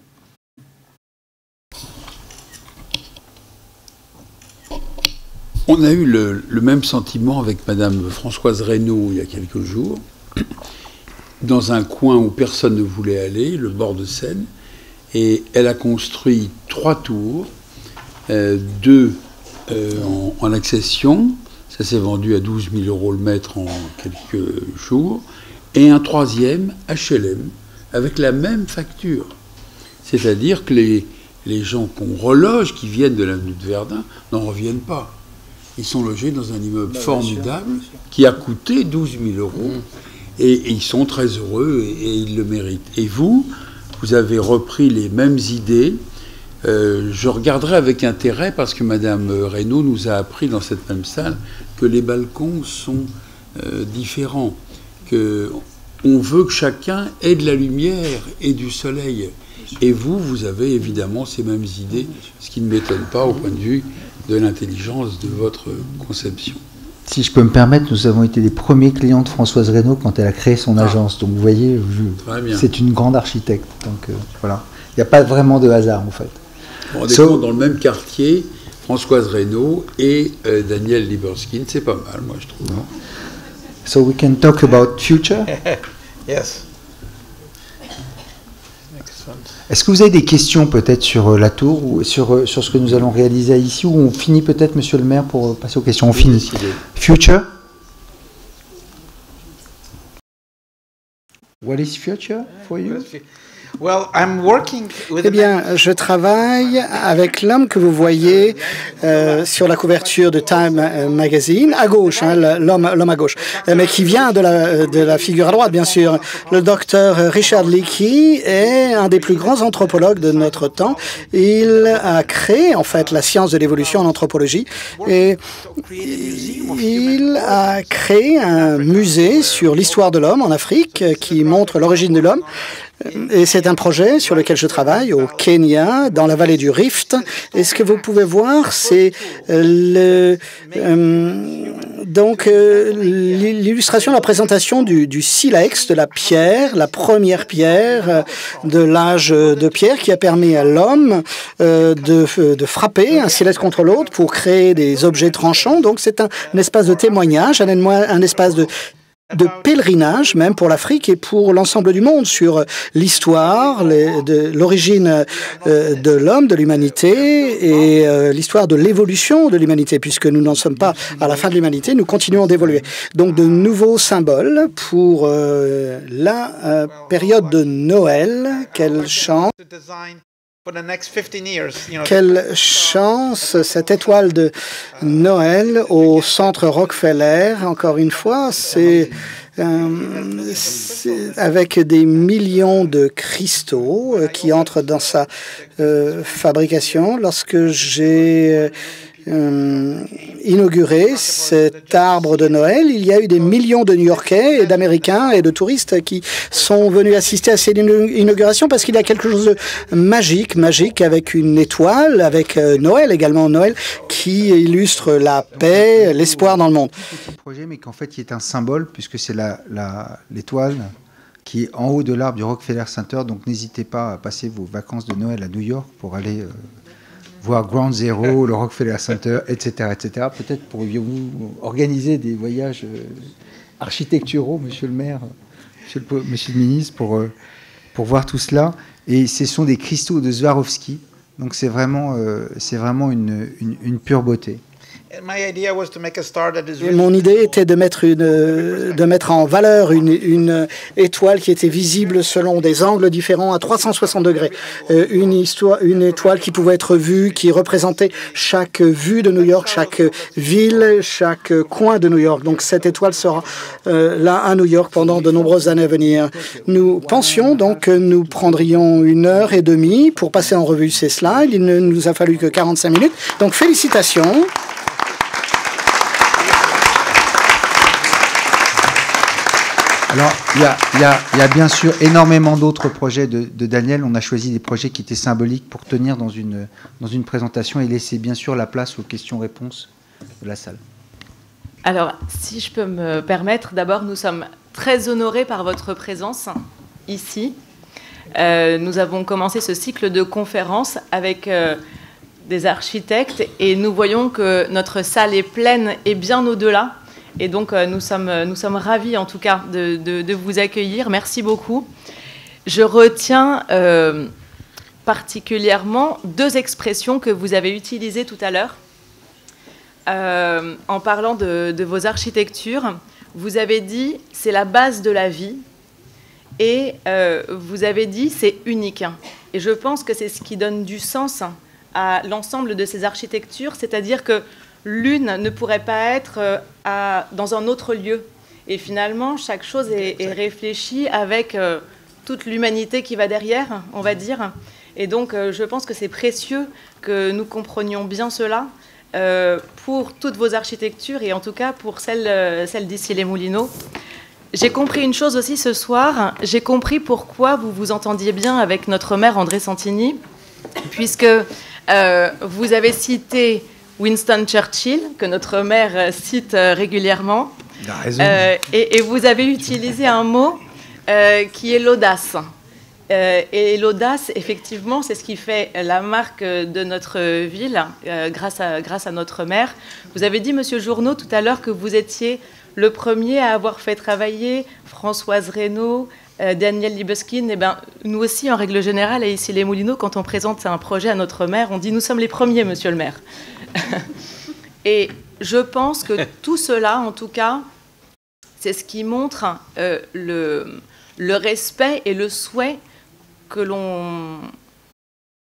On a eu le même sentiment avec Madame Françoise Reynaud il y a quelques jours, dans un coin où personne ne voulait aller, le bord de Seine, et elle a construit 3 tours, 2 en accession, ça s'est vendu à 12 000 € le mètre en quelques jours, et un 3e HLM, avec la même facture. C'est-à-dire que les gens qu'on reloge, qui viennent de l'avenue de Verdun, n'en reviennent pas. Ils sont logés dans un immeuble formidable qui a coûté 12 000 €. Et ils sont très heureux et ils le méritent. Et vous avez repris les mêmes idées. Je regarderai avec intérêt, parce que Madame Reynaud nous a appris dans cette même salle que les balcons sont différents. On veut que chacun ait de la lumière et du soleil. Et vous avez évidemment ces mêmes idées, ce qui ne m'étonne pas au point de vue de l'intelligence de votre conception. Si je peux me permettre, nous avons été les premiers clients de Françoise Reynaud quand elle a créé son agence. Donc vous voyez, c'est une grande architecte. Donc voilà, il n'y a pas vraiment de hasard en fait. On est dans le même quartier, Françoise Reynaud et Daniel Liberskin, c'est pas mal, moi je trouve. So we can talk about future. Yes. Est-ce que vous avez des questions peut-être sur la tour ou sur ce que nous allons réaliser ici, ou on finit peut-être, Monsieur le maire, pour passer aux questions? On finit. Future? What is future for you? Eh bien, je travaille avec l'homme que vous voyez sur la couverture de Time Magazine, à gauche, hein, l'homme à gauche, mais qui vient de la figure à droite, bien sûr. Le docteur Richard Leakey est un des plus grands anthropologues de notre temps. Il a créé, en fait, la science de l'évolution en anthropologie, et il a créé un musée sur l'histoire de l'homme en Afrique qui montre l'origine de l'homme. Et c'est un projet sur lequel je travaille au Kenya, dans la vallée du Rift. Et ce que vous pouvez voir, c'est l'illustration, la présentation du silex, de la pierre, la première pierre de l'âge de pierre, qui a permis à l'homme de frapper un silex contre l'autre pour créer des objets tranchants. Donc c'est un espace de témoignage, un espace de pèlerinage même pour l'Afrique et pour l'ensemble du monde sur l'histoire, l'origine de l'homme, de l'humanité et l'histoire de l'évolution de l'humanité, puisque nous n'en sommes pas à la fin de l'humanité, nous continuons d'évoluer. Donc de nouveaux symboles pour la période de Noël. Quelle chance! Quelle chance, cette étoile de Noël au centre Rockefeller, encore une fois, c'est avec des millions de cristaux qui entrent dans sa fabrication. Lorsque j'ai inauguré cet arbre de Noël, il y a eu des millions de New-Yorkais et d'Américains et de touristes qui sont venus assister à cette inauguration parce qu'il y a quelque chose de magique avec une étoile, avec Noël également, Noël qui illustre la paix, l'espoir dans le monde. Petit projet, mais qu'en fait il est un symbole puisque c'est l'étoile qui est en haut de l'arbre du Rockefeller Center. Donc n'hésitez pas à passer vos vacances de Noël à New York pour aller voir Ground Zero, le Rockefeller Center, etc., etc. Peut-être pourriez-vous organiser des voyages architecturaux, Monsieur le maire, Monsieur le ministre, pour voir tout cela. Et ce sont des cristaux de Swarovski, donc c'est vraiment une pure beauté. Et mon idée était de mettre en valeur une étoile qui était visible selon des angles différents à 360 degrés. Une étoile qui pouvait être vue, qui représentait chaque vue de New York, chaque ville, chaque coin de New York. Donc cette étoile sera là à New York pendant de nombreuses années à venir. Nous pensions donc que nous prendrions 1h30 pour passer en revue ces slides. Il ne nous a fallu que 45 minutes. Donc félicitations. Alors, il y a bien sûr énormément d'autres projets de Daniel. On a choisi des projets qui étaient symboliques pour tenir dans une présentation et laisser bien sûr la place aux questions-réponses de la salle. Alors, si je peux me permettre, d'abord, nous sommes très honorés par votre présence ici. Nous avons commencé ce cycle de conférences avec des architectes et nous voyons que notre salle est pleine et bien au-delà. Et donc, nous sommes ravis, en tout cas, de vous accueillir. Merci beaucoup. Je retiens particulièrement 2 expressions que vous avez utilisées tout à l'heure. En parlant de vos architectures, vous avez dit « c'est la base de la vie » et vous avez dit « c'est unique ». Et je pense que c'est ce qui donne du sens à l'ensemble de ces architectures, c'est-à-dire que l'une ne pourrait pas être dans un autre lieu. Et finalement, chaque chose est réfléchie avec toute l'humanité qui va derrière, on va dire. Et donc, je pense que c'est précieux que nous comprenions bien cela pour toutes vos architectures et en tout cas pour celle d'Issy-les-Moulineaux. J'ai compris une chose aussi ce soir. J'ai compris pourquoi vous vous entendiez bien avec notre maire André Santini, puisque vous avez cité Winston Churchill, que notre maire cite régulièrement. Il a raison. Et vous avez utilisé un mot qui est l'audace. Et l'audace, effectivement, c'est ce qui fait la marque de notre ville, grâce à notre maire. Vous avez dit, Monsieur Journeau, tout à l'heure, que vous étiez le premier à avoir fait travailler Françoise Reynaud, Daniel Libeskind. Eh bien, nous aussi, en règle générale, à Issy-les-Moulineaux, quand on présente un projet à notre maire, on dit « nous sommes les premiers, monsieur le maire ». Et je pense que tout cela, en tout cas, c'est ce qui montre le respect et le souhait que l'on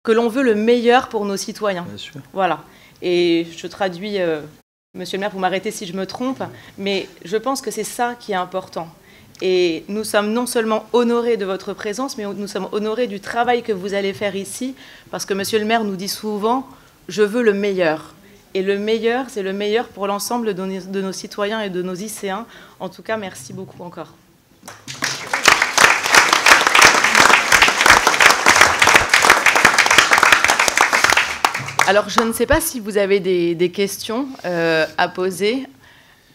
veut le meilleur pour nos citoyens. Bien sûr. Voilà. Et je traduis, monsieur le maire, vous m'arrêtez si je me trompe, mais je pense que c'est ça qui est important. Et nous sommes non seulement honorés de votre présence, mais nous sommes honorés du travail que vous allez faire ici, parce que monsieur le maire nous dit souvent « je veux le meilleur ». Et le meilleur, c'est le meilleur pour l'ensemble de nos citoyens et de nos lycéens. En tout cas, merci beaucoup encore. Alors, je ne sais pas si vous avez des questions à poser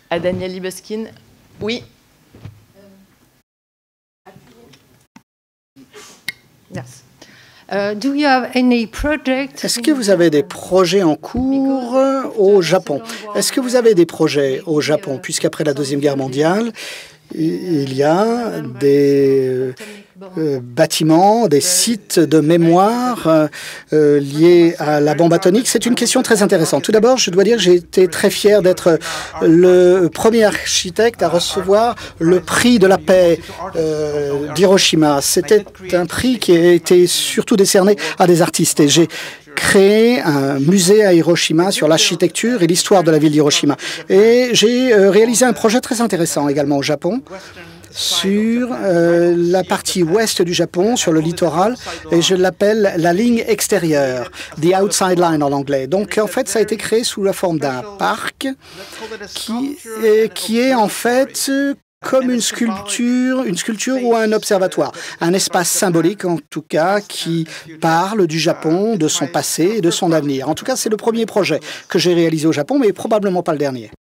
à Daniel Libeskind. Oui. Yes. Est-ce que vous avez des projets en cours au Japon? Est-ce que vous avez des projets au Japon, puisqu'après la Deuxième Guerre mondiale, il y a des bâtiments, des sites de mémoire liés à la bombe atomique? C'est une question très intéressante. Tout d'abord, je dois dire que j'ai été très fier d'être le premier architecte à recevoir le prix de la paix d'Hiroshima. C'était un prix qui a été surtout décerné à des artistes. Et j'ai créé un musée à Hiroshima sur l'architecture et l'histoire de la ville d'Hiroshima. Et j'ai réalisé un projet très intéressant également au Japon sur la partie ouest du Japon, sur le littoral, et je l'appelle la ligne extérieure, the outside line en anglais. Donc, en fait, ça a été créé sous la forme d'un parc qui est en fait comme une sculpture ou un observatoire. Un espace symbolique, en tout cas, qui parle du Japon, de son passé et de son avenir. En tout cas, c'est le premier projet que j'ai réalisé au Japon, mais probablement pas le dernier.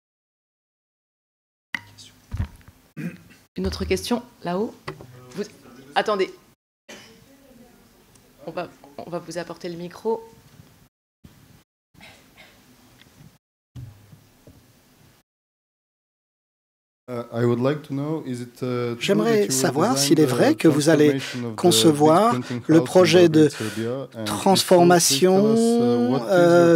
Une autre question, là-haut. Attendez. On va vous apporter le micro. J'aimerais savoir s'il est vrai que vous allez concevoir le projet de transformation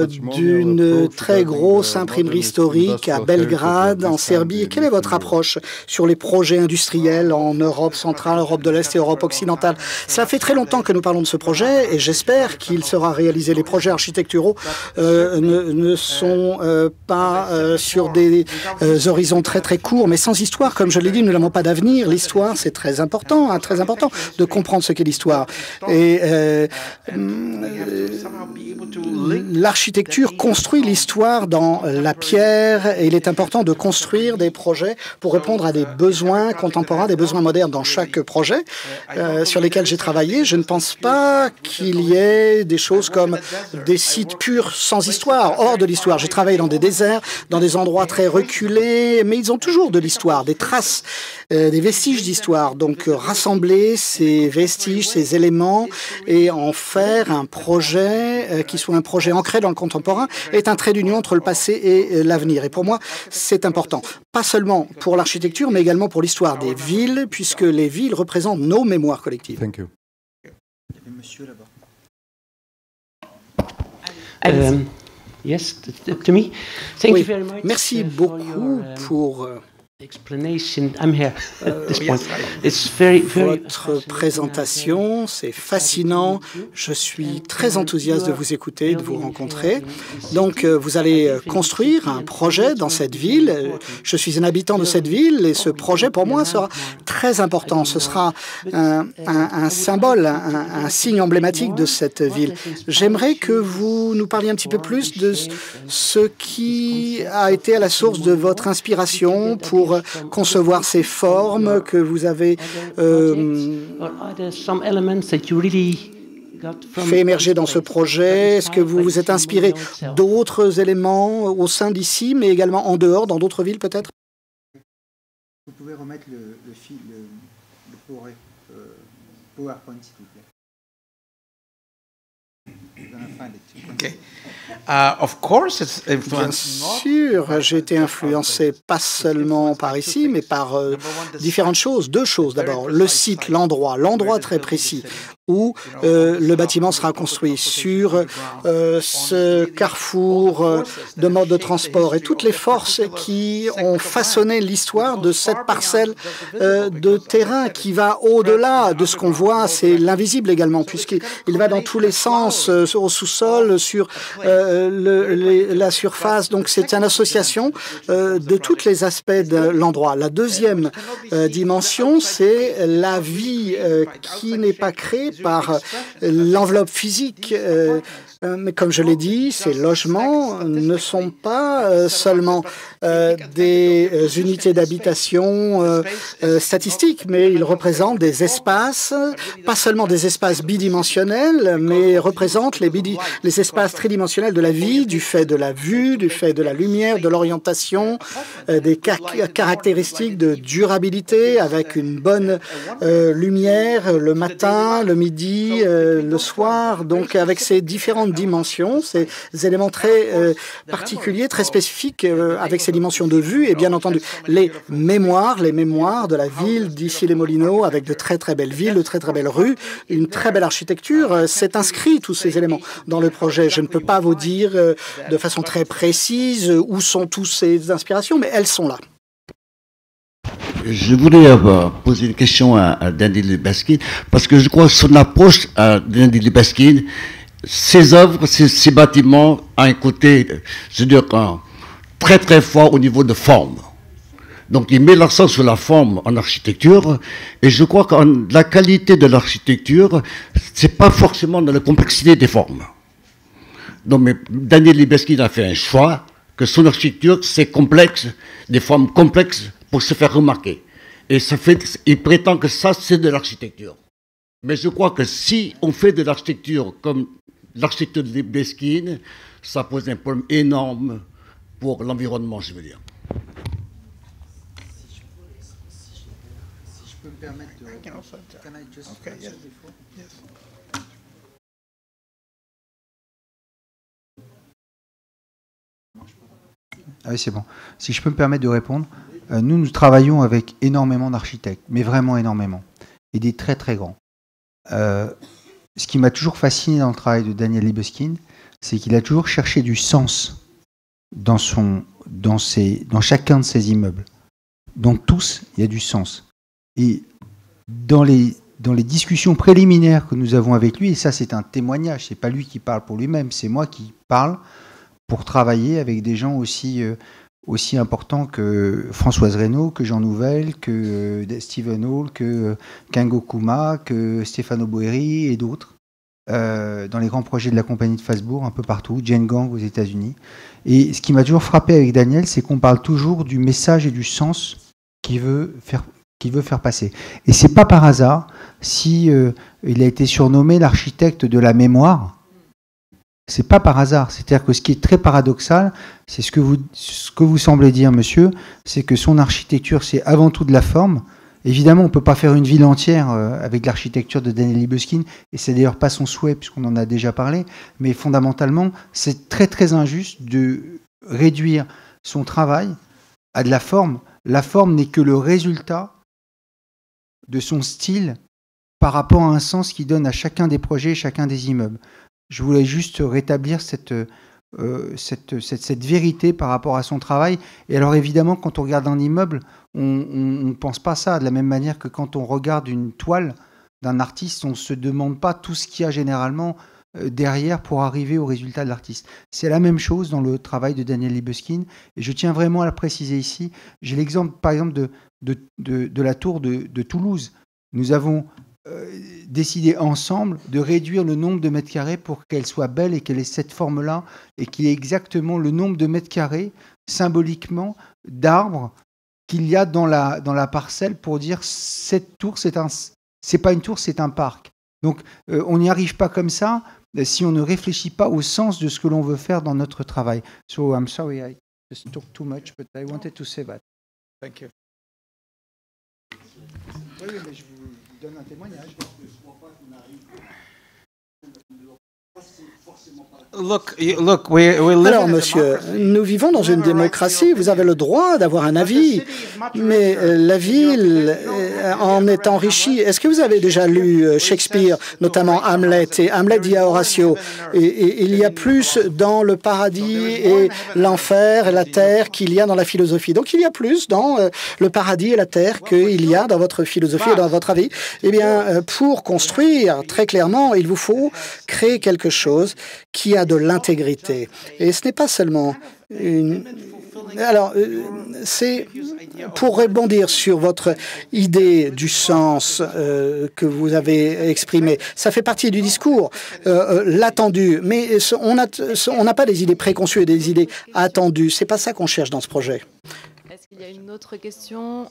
d'une très grosse imprimerie historique à Belgrade, en Serbie. Et quelle est votre approche sur les projets industriels en Europe centrale, Europe de l'Est et Europe occidentale? Ça fait très longtemps que nous parlons de ce projet et j'espère qu'il sera réalisé. Les projets architecturaux ne sont pas sur des horizons très courts, mais sans histoire, comme je l'ai dit, nous n'avons pas d'avenir. L'histoire, c'est très important de comprendre ce qu'est l'histoire. Et l'architecture construit l'histoire dans la pierre et il est important de construire des projets pour répondre à des besoins contemporains, des besoins modernes dans chaque projet sur lesquels j'ai travaillé. Je ne pense pas qu'il y ait des choses comme des sites purs sans histoire, hors de l'histoire. J'ai travaillé dans des déserts, dans des endroits très reculés, mais ils ont toujours de l'histoire, des traces, des vestiges d'histoire. Donc rassembler ces vestiges, ces éléments et en faire un projet qui soit un projet ancré dans le contemporain est un trait d'union entre le passé et l'avenir. Et pour moi, c'est important. Pas seulement pour l'architecture, mais également pour l'histoire des villes, puisque les villes représentent nos mémoires collectives. Thank you. Monsieur là-bas. Yes, to me. Thank you very much. Merci beaucoup pour explanation. I'm here at this point. It's very votre présentation, c'est fascinant. Je suis très enthousiaste de vous écouter, de vous rencontrer. Donc, vous allez construire un projet dans cette ville. Je suis un habitant de cette ville et ce projet, pour moi, sera très important. Ce sera un symbole, un signe emblématique de cette ville. J'aimerais que vous nous parliez un petit peu plus de ce qui a été à la source de votre inspiration pour concevoir ces formes que vous avez fait émerger dans ce projet. Est-ce que vous vous êtes inspiré d'autres éléments au sein d'ici, mais également en dehors, dans d'autres villes peut-être? Vous pouvez remettre le PowerPoint, s'il vous plaît. Okay. Of course it's Bien sûr, j'ai été influencé pas seulement par ici, mais par différentes choses. Deux choses d'abord. Le site, l'endroit très précis où le bâtiment sera construit, sur ce carrefour de mode de transport et toutes les forces qui ont façonné l'histoire de cette parcelle de terrain qui va au-delà de ce qu'on voit. C'est l'invisible également, puisqu'il va dans tous les sens, au sous-sol, sur la surface. Donc c'est une association de tous les aspects de l'endroit. La deuxième dimension, c'est la vie qui n'est pas créée par l'enveloppe physique. Mais comme je l'ai dit, ces logements ne sont pas seulement des unités d'habitation statistiques, mais ils représentent des espaces, pas seulement des espaces bidimensionnels, mais représentent les espaces tridimensionnels de la vie, du fait de la vue, du fait de la lumière, de l'orientation, des caractéristiques de durabilité avec une bonne lumière le matin, le midi, le soir. Donc avec ces différentes dimensions, ces éléments très particuliers, très spécifiques, avec ces dimensions de vue et bien entendu les mémoires de la ville d'Issy-les-Moulineaux avec de très belles villes, de très belles rues, une très belle architecture. C'est inscrit tous ces éléments dans le projet. Je ne peux pas vous dire de façon très précise où sont toutes ces inspirations, mais elles sont là. Je voulais poser une question à Daniel Libeskind, parce que je crois que son approche à Daniel Libeskind, ses œuvres, ces bâtiments ont un côté, je veux dire, très fort au niveau de forme. Donc il met l'accent sur la forme en architecture, et je crois que la qualité de l'architecture, c'est pas forcément dans la complexité des formes. Donc mais Daniel Libeskind a fait un choix que son architecture, c'est complexe, des formes complexes pour se faire remarquer. Et il prétend que ça, c'est de l'architecture. Mais je crois que si on fait de l'architecture comme l'architecture de Libeskind, ça pose un problème énorme pour l'environnement, je veux dire. Si je peux me permettre de... Ah oui, c'est bon. Si je peux me permettre de répondre, Nous travaillons avec énormément d'architectes, mais vraiment énormément, et des très très grands. Ce qui m'a toujours fasciné dans le travail de Daniel Libeskind, c'est qu'il a toujours cherché du sens dans chacun de ses immeubles. Dans tous, il y a du sens. Et dans les discussions préliminaires que nous avons avec lui, et ça c'est un témoignage, c'est pas lui qui parle pour lui-même, c'est moi qui parle pour travailler avec des gens aussi importants que Françoise Reynaud, que Jean Nouvel, que Stephen Hall, que Kengo Kuma, que Stefano Boeri et d'autres, dans les grands projets de la compagnie de Fasbourg, un peu partout, Jane Gang aux États-Unis. Et ce qui m'a toujours frappé avec Daniel, c'est qu'on parle toujours du message et du sens qu'il veut faire passer. Et c'est pas par hasard si il a été surnommé l'architecte de la mémoire. C'est pas par hasard. C'est-à-dire que ce qui est très paradoxal, c'est ce que vous semblez dire, monsieur, c'est que son architecture, c'est avant tout de la forme. Évidemment, on ne peut pas faire une ville entière avec l'architecture de Daniel Libeskind, et c'est d'ailleurs pas son souhait, puisqu'on en a déjà parlé, mais fondamentalement, c'est très très injuste de réduire son travail à de la forme. La forme n'est que le résultat de son style par rapport à un sens qu'il donne à chacun des projets, chacun des immeubles. Je voulais juste rétablir cette vérité par rapport à son travail. Et alors évidemment, quand on regarde un immeuble, on ne pense pas ça de la même manière que quand on regarde une toile d'un artiste, on ne se demande pas tout ce qu'il y a généralement derrière pour arriver au résultat de l'artiste. C'est la même chose dans le travail de Daniel Libeskind, et je tiens vraiment à le préciser ici. J'ai l'exemple par exemple de la tour de Toulouse. Nous avons décidé ensemble de réduire le nombre de mètres carrés pour qu'elle soit belle et qu'elle ait cette forme-là, et qu'il y ait exactement le nombre de mètres carrés, symboliquement, d'arbres qu'il y a dans la parcelle pour dire cette tour, c'est pas une tour, c'est un parc. Donc on n'y arrive pas comme ça si on ne réfléchit pas au sens de ce que l'on veut faire dans notre travail. So I'm sorry, I just talked too much, but I wanted to say that. Thank you. Oui, mais je vous donne un témoignage. Alors, monsieur, nous vivons dans une démocratie, vous avez le droit d'avoir un avis, mais la ville en est enrichie. Est-ce que vous avez déjà lu Shakespeare, notamment Hamlet, et Hamlet dit à Horatio, et il y a plus dans le paradis et l'enfer et la terre qu'il y a dans la philosophie. Donc il y a plus dans le paradis et la terre qu'il y a dans votre philosophie et dans votre avis. Eh bien, pour construire, très clairement, il vous faut créer quelque chose qui a de l'intégrité. Et ce n'est pas seulement une... Alors, c'est pour rebondir sur votre idée du sens que vous avez exprimé. Ça fait partie du discours, l'attendu. Mais on n'a pas des idées préconçues et des idées attendues. C'est pas ça qu'on cherche dans ce projet. Est-ce qu'il y a une autre question ?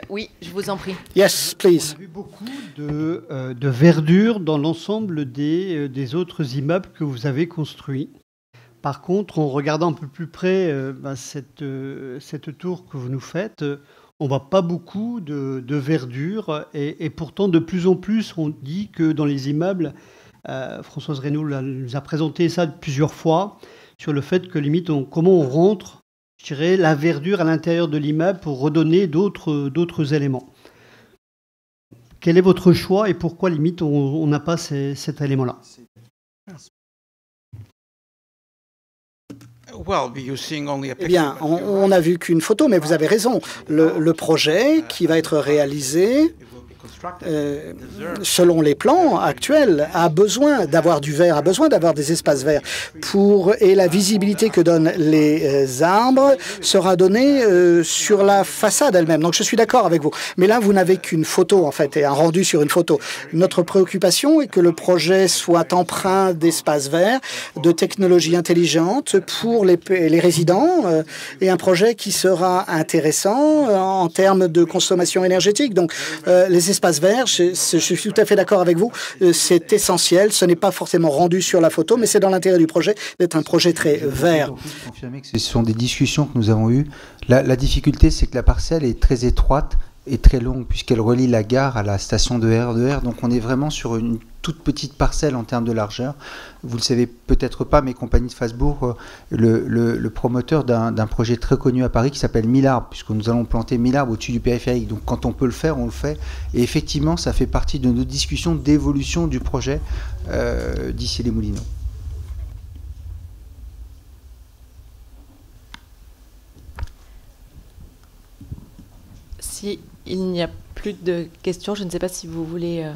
Oui, je vous en prie. Yes, please. On a vu beaucoup de verdure dans l'ensemble des autres immeubles que vous avez construits. Par contre, en regardant un peu plus près cette tour que vous nous faites, on ne voit pas beaucoup de verdure. Et pourtant, de plus en plus, on dit que dans les immeubles, Françoise Reynaud nous a présenté ça plusieurs fois, sur le fait que limite, comment on rentre, je dirais, la verdure à l'intérieur de l'immeuble pour redonner d'autres éléments. Quel est votre choix et pourquoi, limite, on n'a pas cet élément-là ? Eh bien, on n'a vu qu'une photo, mais vous avez raison. Le projet qui va être réalisé selon les plans actuels, a besoin d'avoir du vert, a besoin d'avoir des espaces verts. Et la visibilité que donnent les arbres sera donnée sur la façade elle-même. Donc je suis d'accord avec vous. Mais là, vous n'avez qu'une photo, en fait, et un rendu sur une photo. Notre préoccupation est que le projet soit empreint d'espaces verts, de technologies intelligentes pour les résidents, et un projet qui sera intéressant en termes de consommation énergétique. Donc les espaces verts, je suis tout à fait d'accord avec vous, c'est essentiel. Ce n'est pas forcément rendu sur la photo, mais c'est dans l'intérêt du projet d'être un projet très vert. Je peux confirmer que ce sont des discussions que nous avons eues. La difficulté, c'est que la parcelle est très étroite est très longue puisqu'elle relie la gare à la station de RER. Donc on est vraiment sur une toute petite parcelle en termes de largeur. Vous le savez peut-être pas, mais Compagnie de Strasbourg, le promoteur d'un projet très connu à Paris qui s'appelle 1000 arbres, puisque nous allons planter 1000 arbres au-dessus du périphérique. Donc quand on peut le faire, on le fait. Et effectivement, ça fait partie de nos discussions d'évolution du projet d'ici les Moulineaux. Si il n'y a plus de questions, je ne sais pas si vous voulez...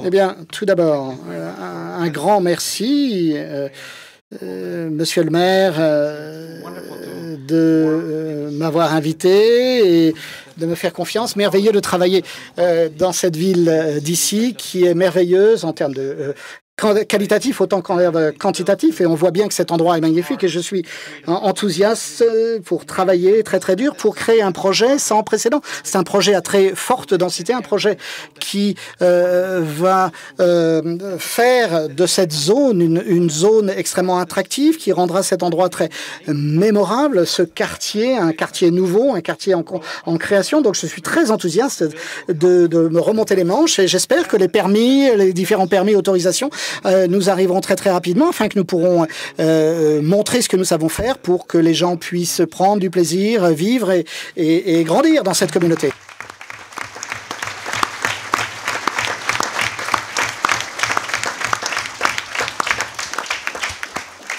Eh bien, tout d'abord, un grand merci, Monsieur le maire, de m'avoir invité et de me faire confiance. Merveilleux de travailler dans cette ville d'ici, qui est merveilleuse en termes de qualitatif autant qu'en quantitatif, et on voit bien que cet endroit est magnifique, et je suis enthousiaste pour travailler très très dur pour créer un projet sans précédent. C'est un projet à très forte densité, un projet qui va faire de cette zone une zone extrêmement attractive, qui rendra cet endroit très mémorable, ce quartier, un quartier nouveau, un quartier en création. Donc je suis très enthousiaste de me remonter les manches, et j'espère que les différents permis, autorisations nous arriveront très très rapidement, afin que nous pourrons montrer ce que nous savons faire pour que les gens puissent prendre du plaisir, vivre et grandir dans cette communauté.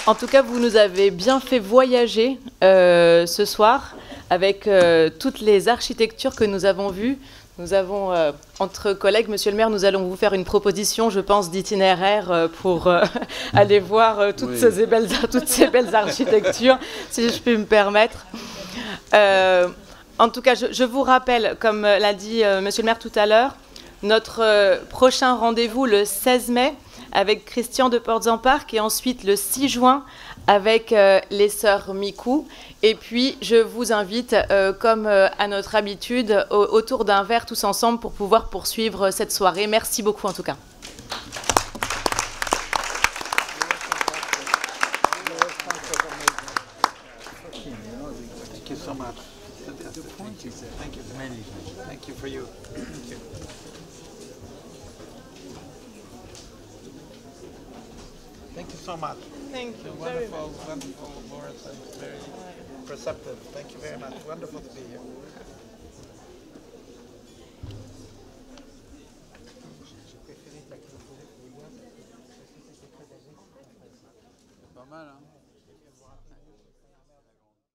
En tout cas, vous nous avez bien fait voyager ce soir avec toutes les architectures que nous avons vues. Nous avons, entre collègues, Monsieur le maire, nous allons vous faire une proposition, je pense, d'itinéraire pour aller voir toutes ces belles architectures, si je puis me permettre. En tout cas, je vous rappelle, comme l'a dit Monsieur le maire tout à l'heure, notre prochain rendez-vous le 16 mai avec Christian de Portzamparc, et ensuite le 6 juin avec les sœurs Micou. Et puis, je vous invite, comme à notre habitude, autour d'un verre tous ensemble pour pouvoir poursuivre cette soirée. Merci beaucoup en tout cas. Thank you so much. Thank you. Wonderful words and very perceptive. Thank you very much. Wonderful to be here. Pas mal, hein?